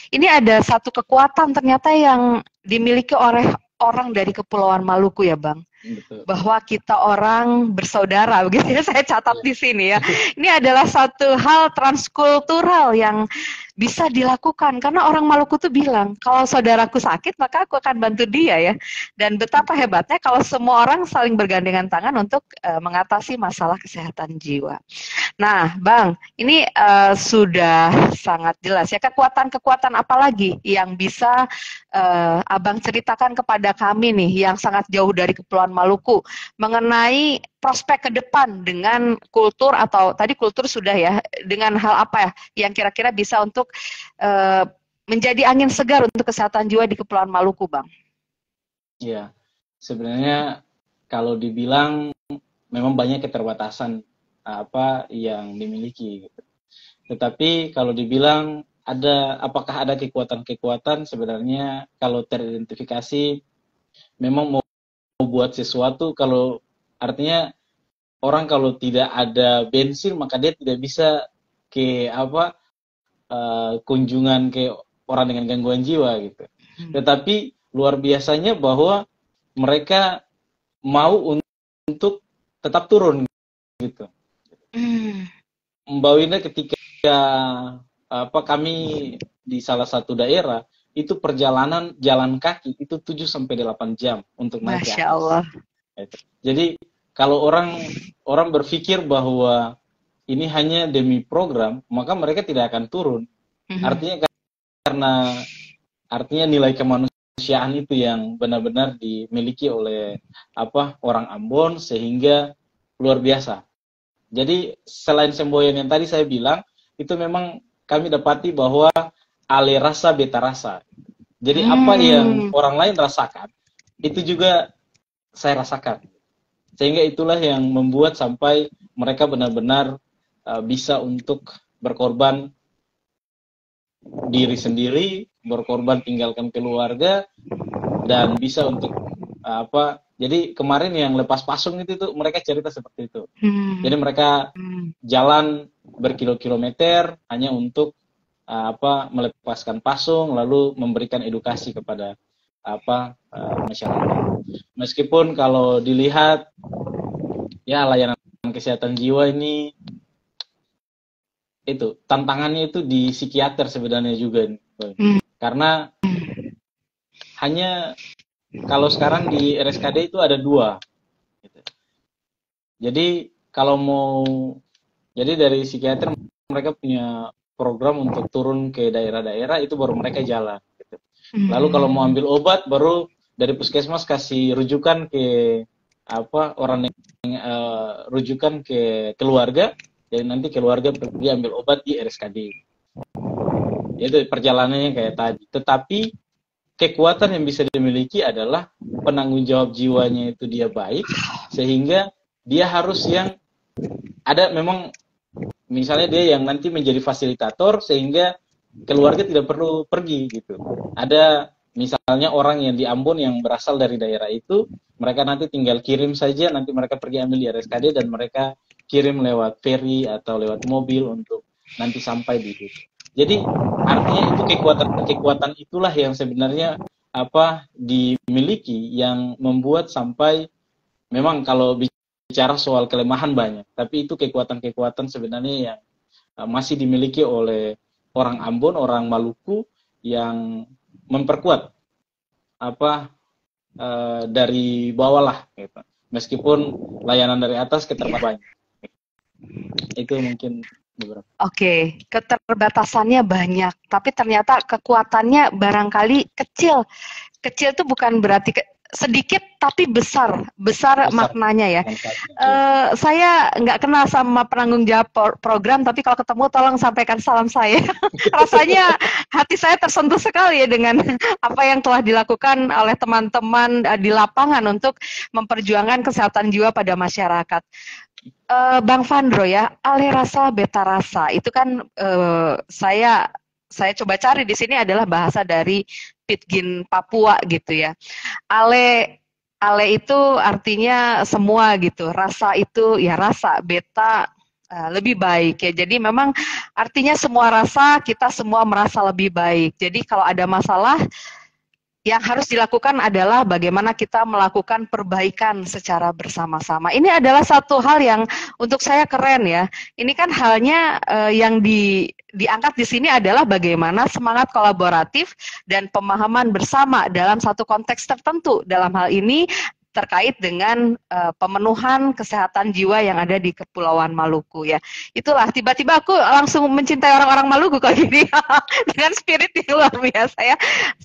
Ini ada satu kekuatan ternyata yang dimiliki oleh orang dari Kepulauan Maluku ya, Bang. Betul. Bahwa kita orang bersaudara, begitu ya, saya catat di sini ya. Ini adalah satu hal transkultural yang bisa dilakukan karena orang Maluku tuh bilang kalau saudaraku sakit maka aku akan bantu dia ya. Dan betapa hebatnya kalau semua orang saling bergandengan tangan untuk mengatasi masalah kesehatan jiwa. Nah, Bang, ini sudah sangat jelas ya, kekuatan-kekuatan apa lagi yang bisa Abang ceritakan kepada kami nih yang sangat jauh dari Kepulauan Maluku mengenai prospek ke depan dengan kultur, atau tadi kultur sudah ya, dengan hal apa ya yang kira-kira bisa untuk menjadi angin segar untuk kesehatan jiwa di Kepulauan Maluku, Bang? Iya, sebenarnya kalau dibilang memang banyak keterbatasan yang dimiliki gitu. Tetapi kalau dibilang apakah ada kekuatan-kekuatan, sebenarnya kalau teridentifikasi memang mau buat sesuatu, kalau artinya orang kalau tidak ada bensin maka dia tidak bisa ke kunjungan ke orang dengan gangguan jiwa gitu. Tetapi luar biasanya bahwa mereka mau untuk tetap turun gitu. Mbak Winda, ketika kami di salah satu daerah itu perjalanan jalan kaki itu 7 sampai 8 jam untuk naik ke Masya atas. Allah. Jadi kalau orang berpikir bahwa ini hanya demi program, maka mereka tidak akan turun. Artinya karena nilai kemanusiaan itu yang benar-benar dimiliki oleh orang Ambon sehingga luar biasa. Jadi selain semboyan yang tadi saya bilang, itu memang kami dapati bahwa ale rasa beta rasa. Jadi apa yang orang lain rasakan, itu juga saya rasakan. Sehingga itulah yang membuat sampai mereka benar-benar bisa untuk berkorban diri sendiri, berkorban tinggalkan keluarga, dan bisa untuk jadi kemarin yang lepas pasung itu tuh mereka cerita seperti itu. Jadi mereka jalan berkilo-kilometer hanya untuk melepaskan pasung, lalu memberikan edukasi kepada masyarakat. Meskipun kalau dilihat ya layanan kesehatan jiwa ini itu tantangannya itu di psikiater sebenarnya juga, karena hanya kalau sekarang di RSKD itu ada 2. Gitu. Jadi kalau jadi dari psikiater mereka punya program untuk turun ke daerah-daerah itu baru mereka jalan. Gitu. Lalu kalau mau ambil obat baru dari puskesmas kasih rujukan ke orang yang rujukan ke keluarga. Jadi nanti keluarga pergi ambil obat di RSKD. Itu perjalanannya kayak tadi. Tetapi kekuatan yang bisa dimiliki adalah penanggung jawab jiwanya itu dia baik, sehingga dia harus yang ada memang misalnya dia yang nanti menjadi fasilitator sehingga keluarga tidak perlu pergi gitu. Ada misalnya orang yang di Ambon yang berasal dari daerah itu, mereka nanti tinggal kirim saja, nanti mereka pergi ambil di RSKD dan mereka kirim lewat ferry atau lewat mobil untuk nanti sampai di situ. Jadi artinya itu kekuatan itulah yang sebenarnya dimiliki yang membuat sampai memang kalau bicara soal kelemahan banyak, tapi itu kekuatan-kekuatan sebenarnya yang masih dimiliki oleh orang Ambon, orang Maluku yang memperkuat dari bawah lah gitu. Meskipun layanan dari atas keterbatasan. Itu mungkin beberapa. Oke, keterbatasannya banyak, tapi ternyata kekuatannya barangkali kecil. Kecil itu bukan berarti sedikit, tapi besar maknanya ya. Saya nggak kenal sama penanggung jawab program, tapi kalau ketemu tolong sampaikan salam saya. Rasanya hati saya tersentuh sekali ya dengan apa yang telah dilakukan oleh teman-teman di lapangan untuk memperjuangkan kesehatan jiwa pada masyarakat. Bang Vandro ya, ale rasa beta rasa itu kan saya coba cari di sini adalah bahasa dari Pidgin Papua gitu ya. Ale itu artinya semua gitu, rasa itu ya rasa, beta lebih baik ya. Jadi memang artinya semua rasa kita semua merasa lebih baik. Jadi kalau ada masalah yang harus dilakukan adalah bagaimana kita melakukan perbaikan secara bersama-sama. Ini adalah satu hal yang untuk saya keren ya. Ini kan halnya yang diangkat di sini adalah bagaimana semangat kolaboratif dan pemahaman bersama dalam satu konteks tertentu. Dalam hal ini terkait dengan pemenuhan kesehatan jiwa yang ada di Kepulauan Maluku ya. Itulah tiba-tiba aku langsung mencintai orang-orang Maluku kayak gini dengan spirit yang luar biasa ya.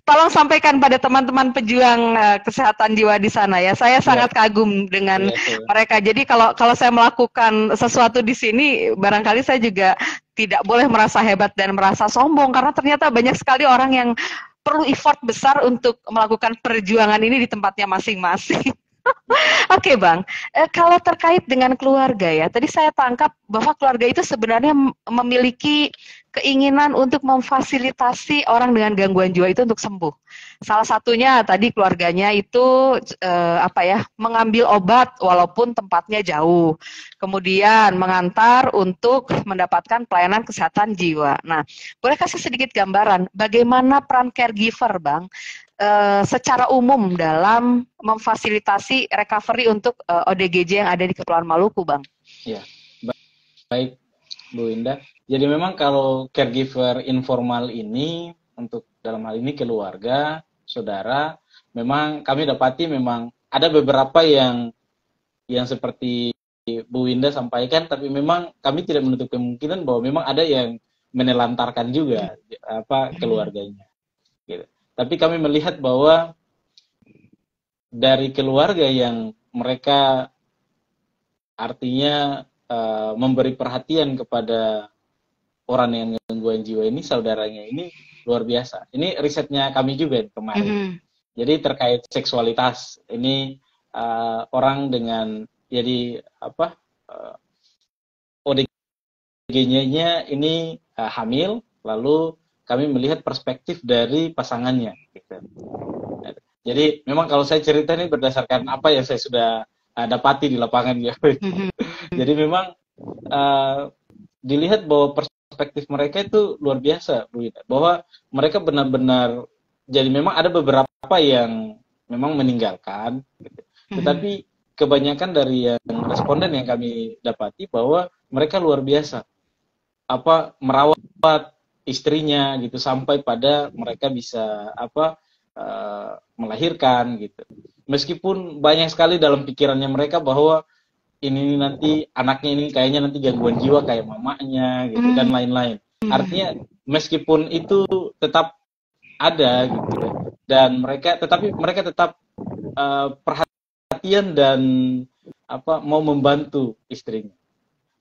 Tolong sampaikan pada teman-teman pejuang kesehatan jiwa di sana ya. Saya sangat kagum dengan mereka. Jadi kalau saya melakukan sesuatu di sini, barangkali saya juga tidak boleh merasa hebat dan merasa sombong karena ternyata banyak sekali orang yang perlu effort besar untuk melakukan perjuangan ini di tempatnya masing-masing. Oke Bang, kalau terkait dengan keluarga ya, tadi saya tangkap bahwa keluarga itu sebenarnya memiliki keinginan untuk memfasilitasi orang dengan gangguan jiwa itu untuk sembuh. Salah satunya tadi keluarganya itu mengambil obat walaupun tempatnya jauh, kemudian mengantar untuk mendapatkan pelayanan kesehatan jiwa. Nah, boleh kasih sedikit gambaran bagaimana peran caregiver Bang? Secara umum dalam memfasilitasi recovery untuk ODGJ yang ada di Kepulauan Maluku, Bang. Ya, baik Bu Indah. Jadi memang kalau caregiver informal ini untuk dalam hal ini keluarga, saudara, memang kami dapati memang ada beberapa yang seperti Bu Winda sampaikan, tapi memang kami tidak menutup kemungkinan bahwa memang ada yang menelantarkan juga keluarganya. Gitu. Tapi kami melihat bahwa dari keluarga yang mereka artinya memberi perhatian kepada orang yang gangguan jiwa ini, saudaranya ini luar biasa. Ini risetnya kami juga kemarin. Jadi terkait seksualitas ini orang dengan jadi ODG-nya ini hamil, lalu kami melihat perspektif dari pasangannya. Gitu. Jadi memang kalau saya cerita ini berdasarkan apa yang saya sudah dapati di lapangan ya. Jadi memang dilihat bahwa perspektif mereka itu luar biasa, Bu Ida. Bahwa mereka benar-benar, jadi memang ada beberapa yang memang meninggalkan, gitu. Tetapi kebanyakan dari yang responden yang kami dapati bahwa mereka luar biasa merawat istrinya gitu sampai pada mereka bisa melahirkan gitu. Meskipun banyak sekali dalam pikirannya mereka bahwa ini nanti anaknya ini kayaknya nanti gangguan jiwa kayak mamanya gitu dan lain-lain. Artinya meskipun itu tetap ada gitu dan mereka tetap perhatian dan mau membantu istrinya.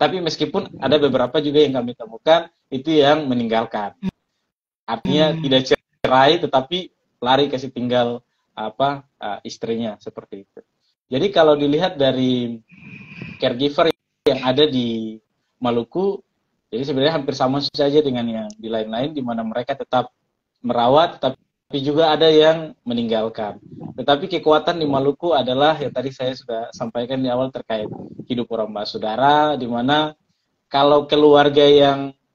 Tapi meskipun ada beberapa juga yang kami temukan itu yang meninggalkan. Artinya tidak cerai tetapi lari kasih tinggal istrinya seperti itu. Jadi kalau dilihat dari caregiver yang ada di Maluku, jadi sebenarnya hampir sama saja dengan yang di lain-lain, di mana mereka tetap merawat, tapi juga ada yang meninggalkan. Tetapi kekuatan di Maluku adalah yang tadi saya sudah sampaikan di awal terkait hidup orang saudara, di mana kalau keluarga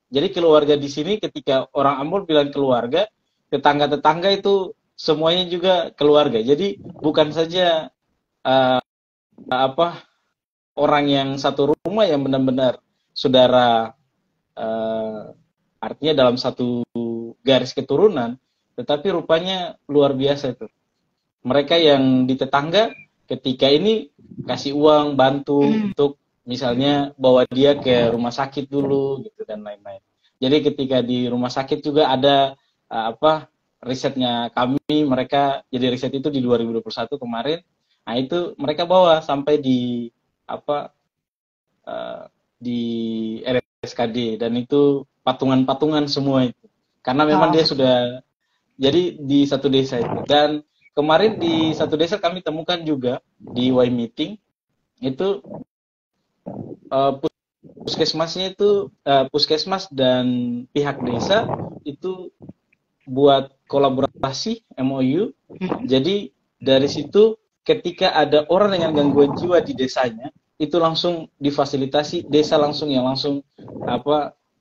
jadi keluarga di sini ketika orang Ambon bilang keluarga, tetangga-tetangga itu semuanya juga keluarga. Jadi bukan saja orang yang satu rumah yang benar-benar saudara, artinya dalam satu garis keturunan, tetapi rupanya luar biasa itu. Mereka yang di tetangga ketika ini kasih uang, bantu untuk misalnya bawa dia ke rumah sakit dulu gitu dan lain-lain. Jadi ketika di rumah sakit juga ada risetnya kami, mereka jadi riset itu di 2021 kemarin. Nah itu mereka bawa sampai di di RSKD dan itu patungan-patungan semua itu. Karena memang dia sudah jadi di satu desa itu. Dan kemarin di satu desa kami temukan juga di Y Meeting itu puskesmasnya itu puskesmas dan pihak desa itu buat kolaborasi MOU. Jadi dari situ ketika ada orang dengan gangguan jiwa di desanya itu langsung difasilitasi, desa langsung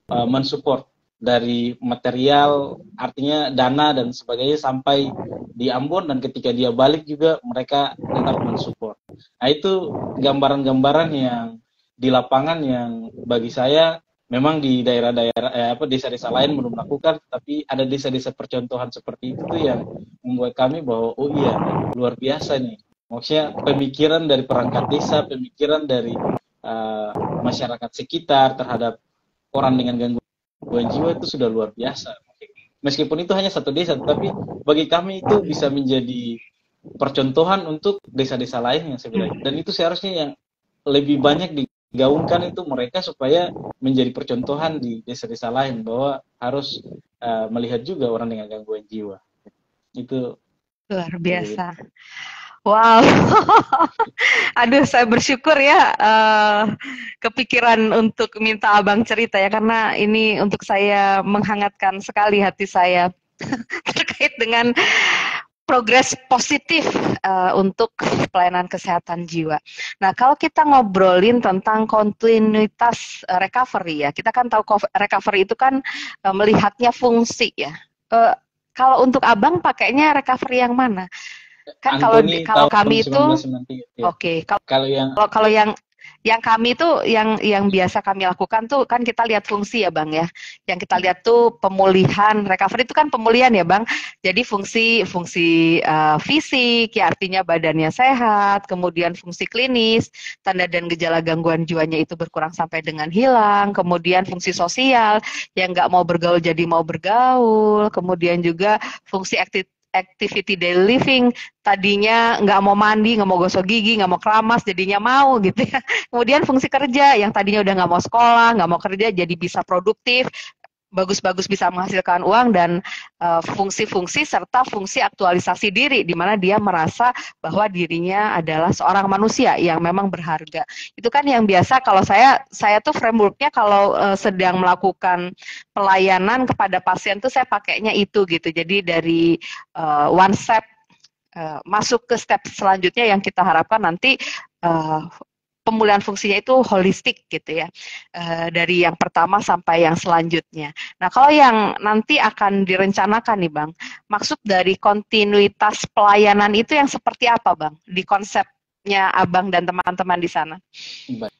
mensupport dari material, artinya dana dan sebagainya sampai di Ambon, dan ketika dia balik juga mereka tetap mensupport. Nah itu gambaran-gambaran yang di lapangan yang bagi saya memang di daerah-daerah desa-desa lain belum melakukan, tapi ada desa-desa percontohan seperti itu tuh yang membuat kami bahwa oh iya luar biasa nih. Maksudnya pemikiran dari perangkat desa, pemikiran dari masyarakat sekitar terhadap orang dengan gangguan jiwa itu sudah luar biasa. Meskipun itu hanya satu desa, tapi bagi kami itu bisa menjadi percontohan untuk desa-desa lain yang sebenarnya. Dan itu seharusnya yang lebih banyak digaungkan itu mereka supaya menjadi percontohan di desa-desa lain bahwa harus melihat juga orang dengan gangguan jiwa. Itu luar biasa. Wow, aduh saya bersyukur ya kepikiran untuk minta abang cerita ya, karena ini untuk saya menghangatkan sekali hati saya terkait dengan progres positif untuk pelayanan kesehatan jiwa. Nah, kalau kita ngobrolin tentang kontinuitas recovery ya, kita kan tahu recovery itu kan melihatnya fungsi ya. Kalau untuk abang pakainya recovery yang mana? Kan kalau kami itu ya. oke, kalau yang Yang kami tuh yang biasa kami lakukan tuh kan kita lihat fungsi ya Bang ya. Yang kita lihat tuh pemulihan, recovery itu kan pemulihan ya Bang. Jadi fungsi fungsi fisik ya artinya badannya sehat, kemudian fungsi klinis, tanda dan gejala gangguan jiwanya itu berkurang sampai dengan hilang, kemudian fungsi sosial yang nggak mau bergaul jadi mau bergaul, kemudian juga fungsi activity daily living, tadinya nggak mau mandi, nggak mau gosok gigi, nggak mau keramas, jadinya mau gitu ya. Kemudian fungsi kerja, yang tadinya udah nggak mau sekolah, nggak mau kerja, jadi bisa produktif, bagus-bagus bisa menghasilkan uang, dan fungsi-fungsi serta fungsi aktualisasi diri, di mana dia merasa bahwa dirinya adalah seorang manusia yang memang berharga. Itu kan yang biasa kalau saya tuh frameworknya kalau sedang melakukan pelayanan kepada pasien tuh saya pakainya itu gitu. Jadi dari one step masuk ke step selanjutnya yang kita harapkan nanti pemulihan fungsinya itu holistik gitu ya, dari yang pertama sampai yang selanjutnya. Nah kalau yang nanti akan direncanakan nih Bang, maksud dari kontinuitas pelayanan itu yang seperti apa Bang, di konsepnya Abang dan teman-teman di sana? Baik.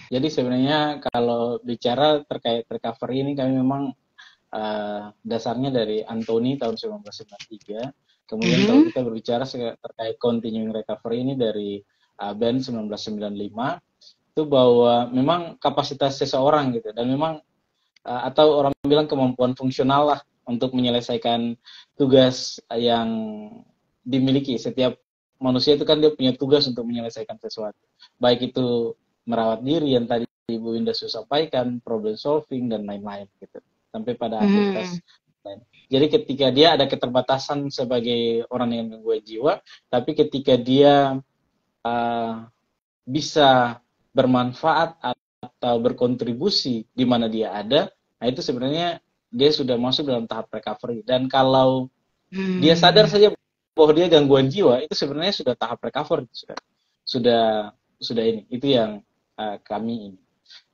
Jadi sebenarnya kalau bicara terkait recovery ini kami memang dasarnya dari Anthony tahun 1993. Kemudian kalau kita berbicara terkait continuing recovery ini dari Ben 1995, itu bahwa memang kapasitas seseorang gitu, dan memang atau orang bilang kemampuan fungsional lah untuk menyelesaikan tugas yang dimiliki. Setiap manusia itu kan dia punya tugas untuk menyelesaikan sesuatu, baik itu merawat diri yang tadi Ibu Indah sampaikan, problem solving dan lain-lain gitu, sampai pada aktivitas lain. Jadi ketika dia ada keterbatasan sebagai orang dengan gangguan jiwa, tapi ketika dia bisa bermanfaat atau berkontribusi di mana dia ada, nah itu sebenarnya dia sudah masuk dalam tahap recovery. Dan kalau dia sadar saja bahwa dia gangguan jiwa, itu sebenarnya sudah tahap recovery, sudah ini. Itu yang kami ini.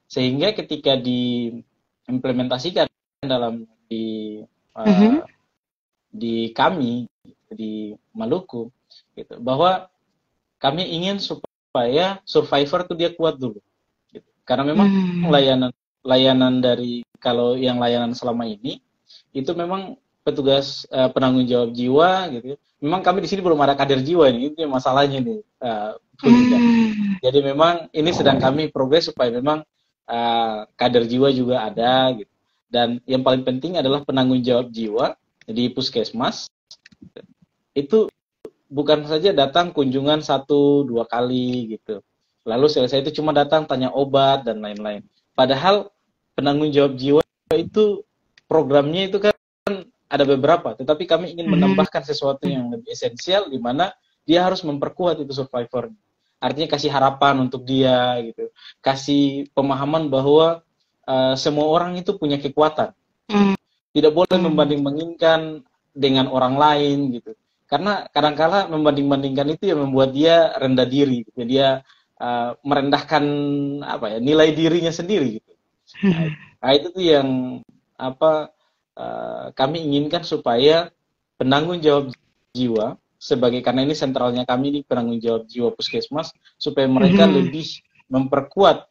Sehingga ketika diimplementasikan dalam di kami di Maluku, gitu, bahwa kami ingin supaya survivor tuh dia kuat dulu, gitu. Karena memang layanan dari, kalau yang layanan selama ini itu memang petugas penanggung jawab jiwa gitu. Memang kami di sini belum ada kader jiwa ini, itu masalahnya nih. Jadi memang ini sedang kami progres supaya memang kader jiwa juga ada gitu. Dan yang paling penting adalah penanggung jawab jiwa di puskesmas itu bukan saja datang kunjungan 1-2 kali gitu, lalu selesai itu cuma datang tanya obat dan lain-lain. Padahal penanggung jawab jiwa itu programnya itu kan ada beberapa, tetapi kami ingin menambahkan sesuatu yang lebih esensial, di mana dia harus memperkuat itu survivor. Artinya kasih harapan untuk dia gitu, kasih pemahaman bahwa semua orang itu punya kekuatan. Tidak boleh membanding-bandingkan dengan orang lain gitu. Karena kadang-kala membanding-bandingkan itu yang membuat dia rendah diri, gitu. Dia merendahkan nilai dirinya sendiri gitu. Nah, itu tuh yang kami inginkan, supaya penanggung jawab jiwa karena ini sentralnya kami di penanggung jawab jiwa puskesmas, supaya mereka lebih memperkuat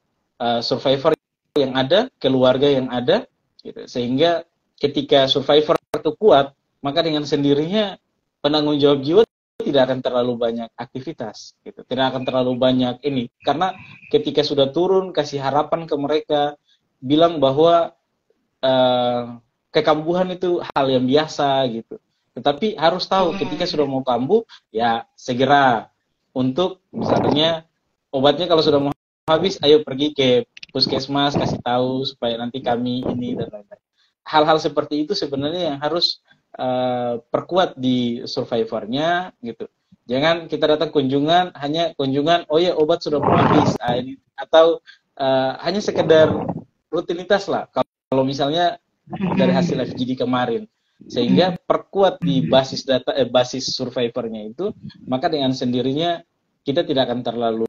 survivor yang ada, keluarga yang ada gitu. Sehingga ketika survivor itu kuat, maka dengan sendirinya penanggung jawab jiwa tidak akan terlalu banyak aktivitas, gitu. Tidak akan terlalu banyak ini, karena ketika sudah turun, kasih harapan ke mereka, bilang bahwa kekambuhan itu hal yang biasa, gitu. Tetapi harus tahu ketika sudah mau kambuh, ya segera untuk misalnya obatnya kalau sudah mau habis, ayo pergi ke puskesmas, kasih tahu supaya nanti kami ini dan lain-lain. Hal-hal seperti itu sebenarnya yang harus perkuat di survivornya gitu. Jangan kita datang kunjungan, hanya kunjungan, oh ya obat sudah mau habis, atau hanya sekedar rutinitas lah. Kalau misalnya dari hasil FGD kemarin, sehingga perkuat di basis data, basis survivornya itu, maka dengan sendirinya kita tidak akan terlalu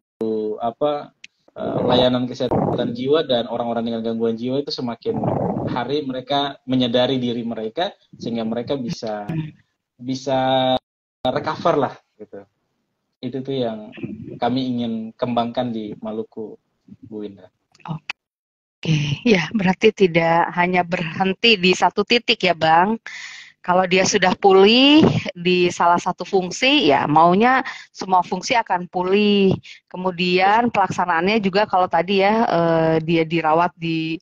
layanan kesehatan jiwa dan orang-orang dengan gangguan jiwa itu semakin hari mereka menyadari diri mereka, sehingga mereka bisa recover lah gitu. itu tuh yang kami ingin kembangkan di Maluku, Bu Winda. Oke, ya berarti tidak hanya berhenti di satu titik ya Bang. Kalau dia sudah pulih di salah satu fungsi, ya maunya semua fungsi akan pulih. Kemudian pelaksanaannya juga kalau tadi ya dia dirawat di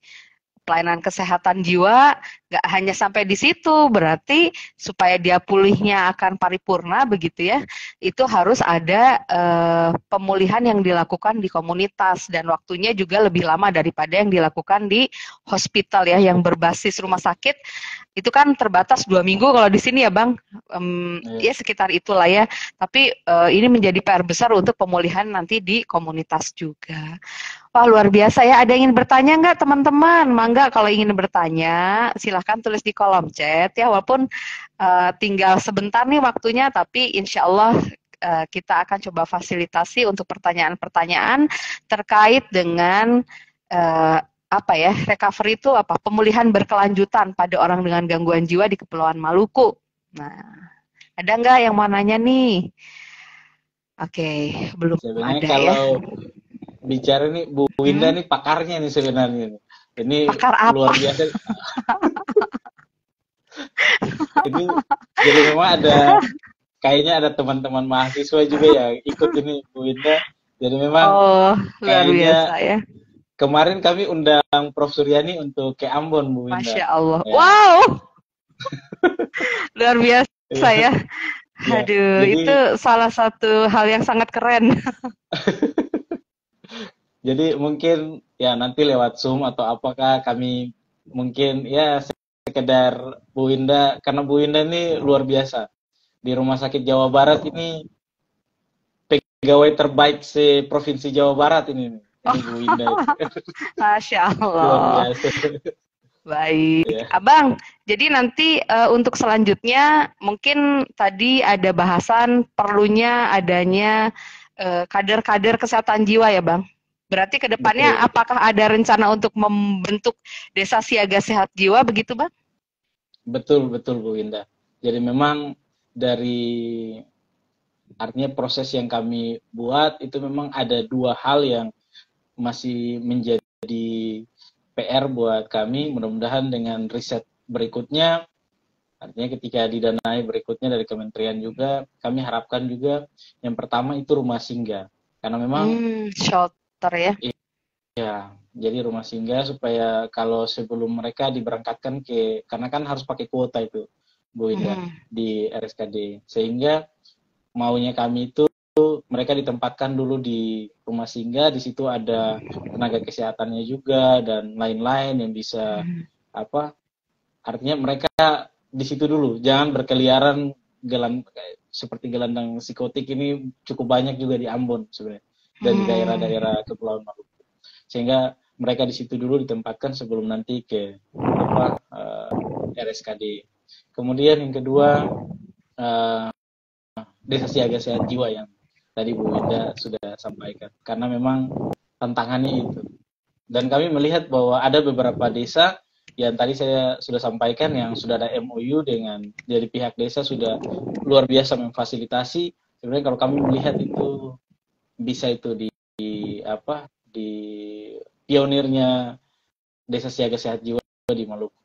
pelayanan kesehatan jiwa, nggak hanya sampai di situ, berarti supaya dia pulihnya akan paripurna begitu ya, itu harus ada pemulihan yang dilakukan di komunitas dan waktunya juga lebih lama daripada yang dilakukan di hospital ya, yang berbasis rumah sakit itu kan terbatas 2 minggu kalau di sini ya Bang, ya sekitar itulah ya. Tapi ini menjadi PR besar untuk pemulihan nanti di komunitas juga. Wah luar biasa ya. Ada yang ingin bertanya nggak teman-teman? Mangga kalau ingin bertanya silahkan tulis di kolom chat ya. Walaupun tinggal sebentar nih waktunya, tapi insya Allah kita akan coba fasilitasi untuk pertanyaan-pertanyaan terkait dengan apa ya, recovery itu apa? Pemulihan berkelanjutan pada orang dengan gangguan jiwa di Kepulauan Maluku. Nah, ada nggak yang mau nanya nih? Oke, belum Sebenarnya ada ya. kalau bicara nih Bu Winda nih pakarnya nih sebenarnya. Ini Pakar apa? luar biasa. Ini jadi memang kayaknya ada teman-teman mahasiswa juga yang ikut ini Bu Winda. Jadi memang Luar biasa kayaknya ya. kemarin kami undang Prof. Suryani untuk ke Ambon, Bu Winda. Masya Allah. Ya. Wow, luar biasa ya. Ya. Aduh, Jadi, itu salah satu hal yang sangat keren. jadi mungkin ya nanti lewat Zoom atau apakah kami mungkin ya sekedar Bu Winda, karena Bu Winda ini luar biasa. Di Rumah Sakit Jawa Barat ini pegawai terbaik se-Provinsi Jawa Barat ini. Ini Bu Winda. Masya Luar Allah. biasa. Baik, Ya. Abang. Jadi nanti untuk selanjutnya mungkin tadi ada bahasan perlunya adanya kader-kader kesehatan jiwa ya, Bang. Berarti ke depannya Betul. apakah ada rencana untuk membentuk desa siaga sehat jiwa begitu, Bang? Betul, betul Bu Winda. Jadi memang dari artinya proses yang kami buat itu memang ada dua hal yang masih menjadi PR buat kami. Mudah-mudahan dengan riset berikutnya, artinya ketika didanai berikutnya dari kementerian juga, kami harapkan juga yang pertama itu rumah singgah. Karena memang shelter ya. ya, jadi rumah singgah supaya kalau sebelum mereka diberangkatkan karena kan harus pakai kuota itu, Bu Indah, di RSKD. Sehingga maunya kami itu mereka ditempatkan dulu di rumah singgah, di situ ada tenaga kesehatannya juga dan lain-lain yang bisa artinya mereka di situ dulu, jangan berkeliaran seperti gelandang psikotik ini cukup banyak juga di Ambon sebenarnya dan di daerah-daerah Kepulauan Maluku. Sehingga mereka di situ dulu ditempatkan sebelum nanti ke RSKD. Kemudian yang kedua desa siaga sehat jiwa yang tadi Bu Winda sudah sampaikan, karena memang tantangannya itu. Dan kami melihat bahwa ada beberapa desa yang tadi saya sudah sampaikan yang sudah ada MOU dengan dari pihak desa sudah luar biasa memfasilitasi. Sebenarnya kalau kami melihat itu bisa itu di pionirnya desa siaga sehat jiwa di Maluku.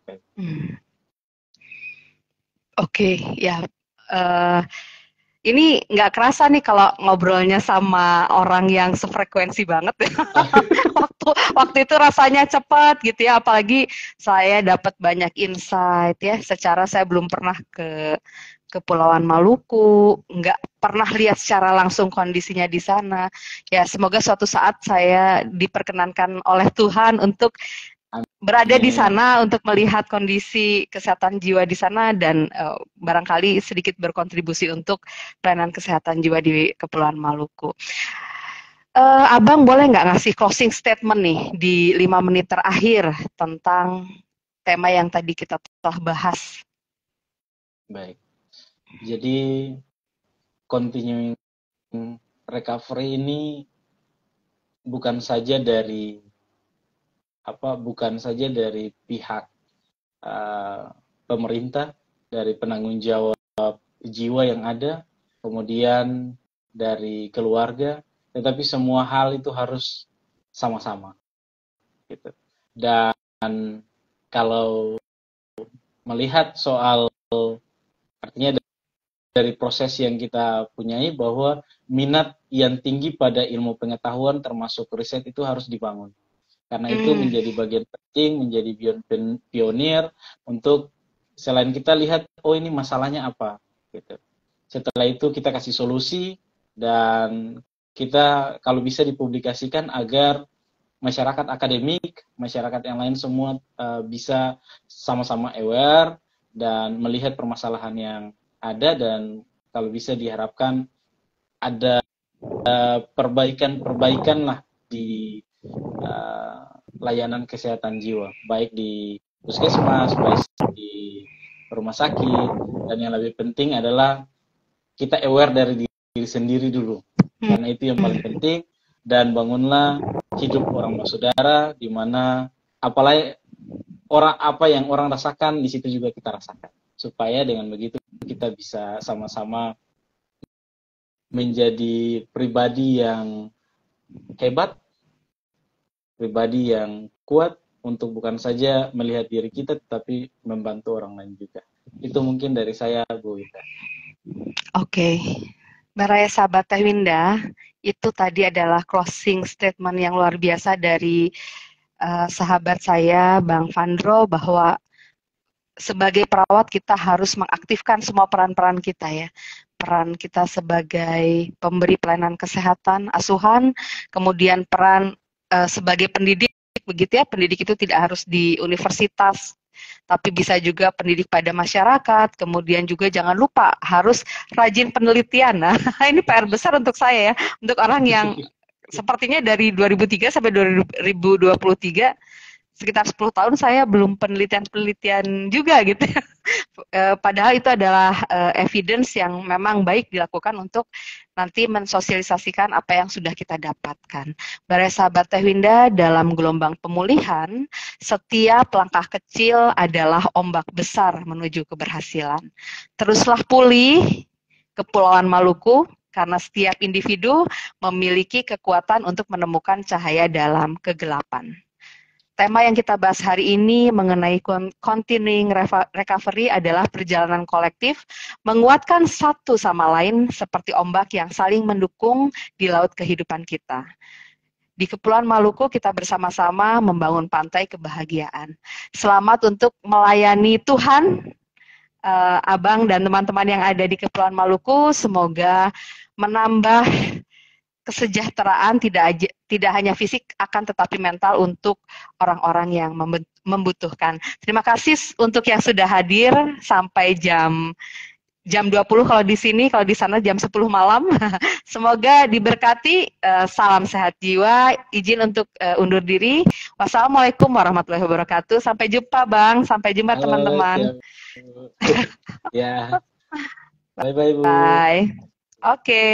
Oke, ya. Ini nggak kerasa nih kalau ngobrolnya sama orang yang sefrekuensi banget. waktu itu rasanya cepat gitu ya, apalagi saya dapat banyak insight ya. Secara saya belum pernah ke Kepulauan Maluku, nggak pernah lihat secara langsung kondisinya di sana. Ya semoga suatu saat saya diperkenankan oleh Tuhan untuk berada di sana untuk melihat kondisi kesehatan jiwa di sana dan barangkali sedikit berkontribusi untuk pelayanan kesehatan jiwa di Kepulauan Maluku. Abang boleh nggak ngasih closing statement nih di 5 menit terakhir tentang tema yang tadi kita telah bahas? Baik. Jadi continuing recovery ini bukan saja dari pihak pemerintah, dari penanggung jawab jiwa yang ada, kemudian dari keluarga, tetapi semua hal itu harus sama-sama gitu. Dan kalau melihat soal, artinya dari proses yang kita punyai, bahwa minat yang tinggi pada ilmu pengetahuan termasuk riset itu harus dibangun. Karena itu menjadi bagian penting, menjadi pionir untuk selain kita lihat, oh ini masalahnya apa, gitu. Setelah itu kita kasih solusi, dan kita kalau bisa dipublikasikan agar masyarakat akademik, masyarakat yang lain semua bisa sama-sama aware dan melihat permasalahan yang ada, dan kalau bisa diharapkan ada perbaikan-perbaikan lah di layanan kesehatan jiwa, baik di puskesmas, baik di rumah sakit, dan yang lebih penting adalah kita aware dari diri sendiri dulu, karena itu yang paling penting. Dan bangunlah hidup orang bersaudara, di mana apalagi apa yang orang rasakan di situ juga kita rasakan, supaya dengan begitu kita bisa sama-sama menjadi pribadi yang hebat, pribadi yang kuat untuk bukan saja melihat diri kita, tetapi membantu orang lain juga. Itu mungkin dari saya, Bu Winda. Oke. Baraya sahabat Teh Winda, itu tadi adalah closing statement yang luar biasa dari sahabat saya, Bang Vandro, bahwa sebagai perawat kita harus mengaktifkan semua peran-peran kita ya. Peran kita sebagai pemberi pelayanan kesehatan, asuhan, kemudian peran sebagai pendidik, begitu ya. Pendidik itu tidak harus di universitas, tapi bisa juga pendidik pada masyarakat. Kemudian juga jangan lupa harus rajin penelitian. Nah, ini PR besar untuk saya ya, untuk orang yang sepertinya dari 2003 sampai 2023, sekitar 10 tahun saya belum penelitian juga gitu. Padahal itu adalah evidence yang memang baik dilakukan untuk nanti mensosialisasikan apa yang sudah kita dapatkan. Para sahabat Teh Winda, dalam gelombang pemulihan, setiap langkah kecil adalah ombak besar menuju keberhasilan. Teruslah pulih Kepulauan Maluku, karena setiap individu memiliki kekuatan untuk menemukan cahaya dalam kegelapan. Tema yang kita bahas hari ini mengenai continuing recovery adalah perjalanan kolektif, menguatkan satu sama lain seperti ombak yang saling mendukung di laut kehidupan kita. Di Kepulauan Maluku kita bersama-sama membangun pantai kebahagiaan. Selamat untuk melayani Tuhan, Abang dan teman-teman yang ada di Kepulauan Maluku. Semoga menambah kesejahteraan tidak hanya fisik, akan tetapi mental untuk orang-orang yang membutuhkan. Terima kasih untuk yang sudah hadir sampai jam 20 kalau di sini, kalau di sana jam 10 malam. Semoga diberkati, salam sehat jiwa, izin untuk undur diri. Wassalamualaikum warahmatullahi wabarakatuh. Sampai jumpa Bang, sampai jumpa teman-teman. Ya. Bye-bye Bu. Bye. Oke.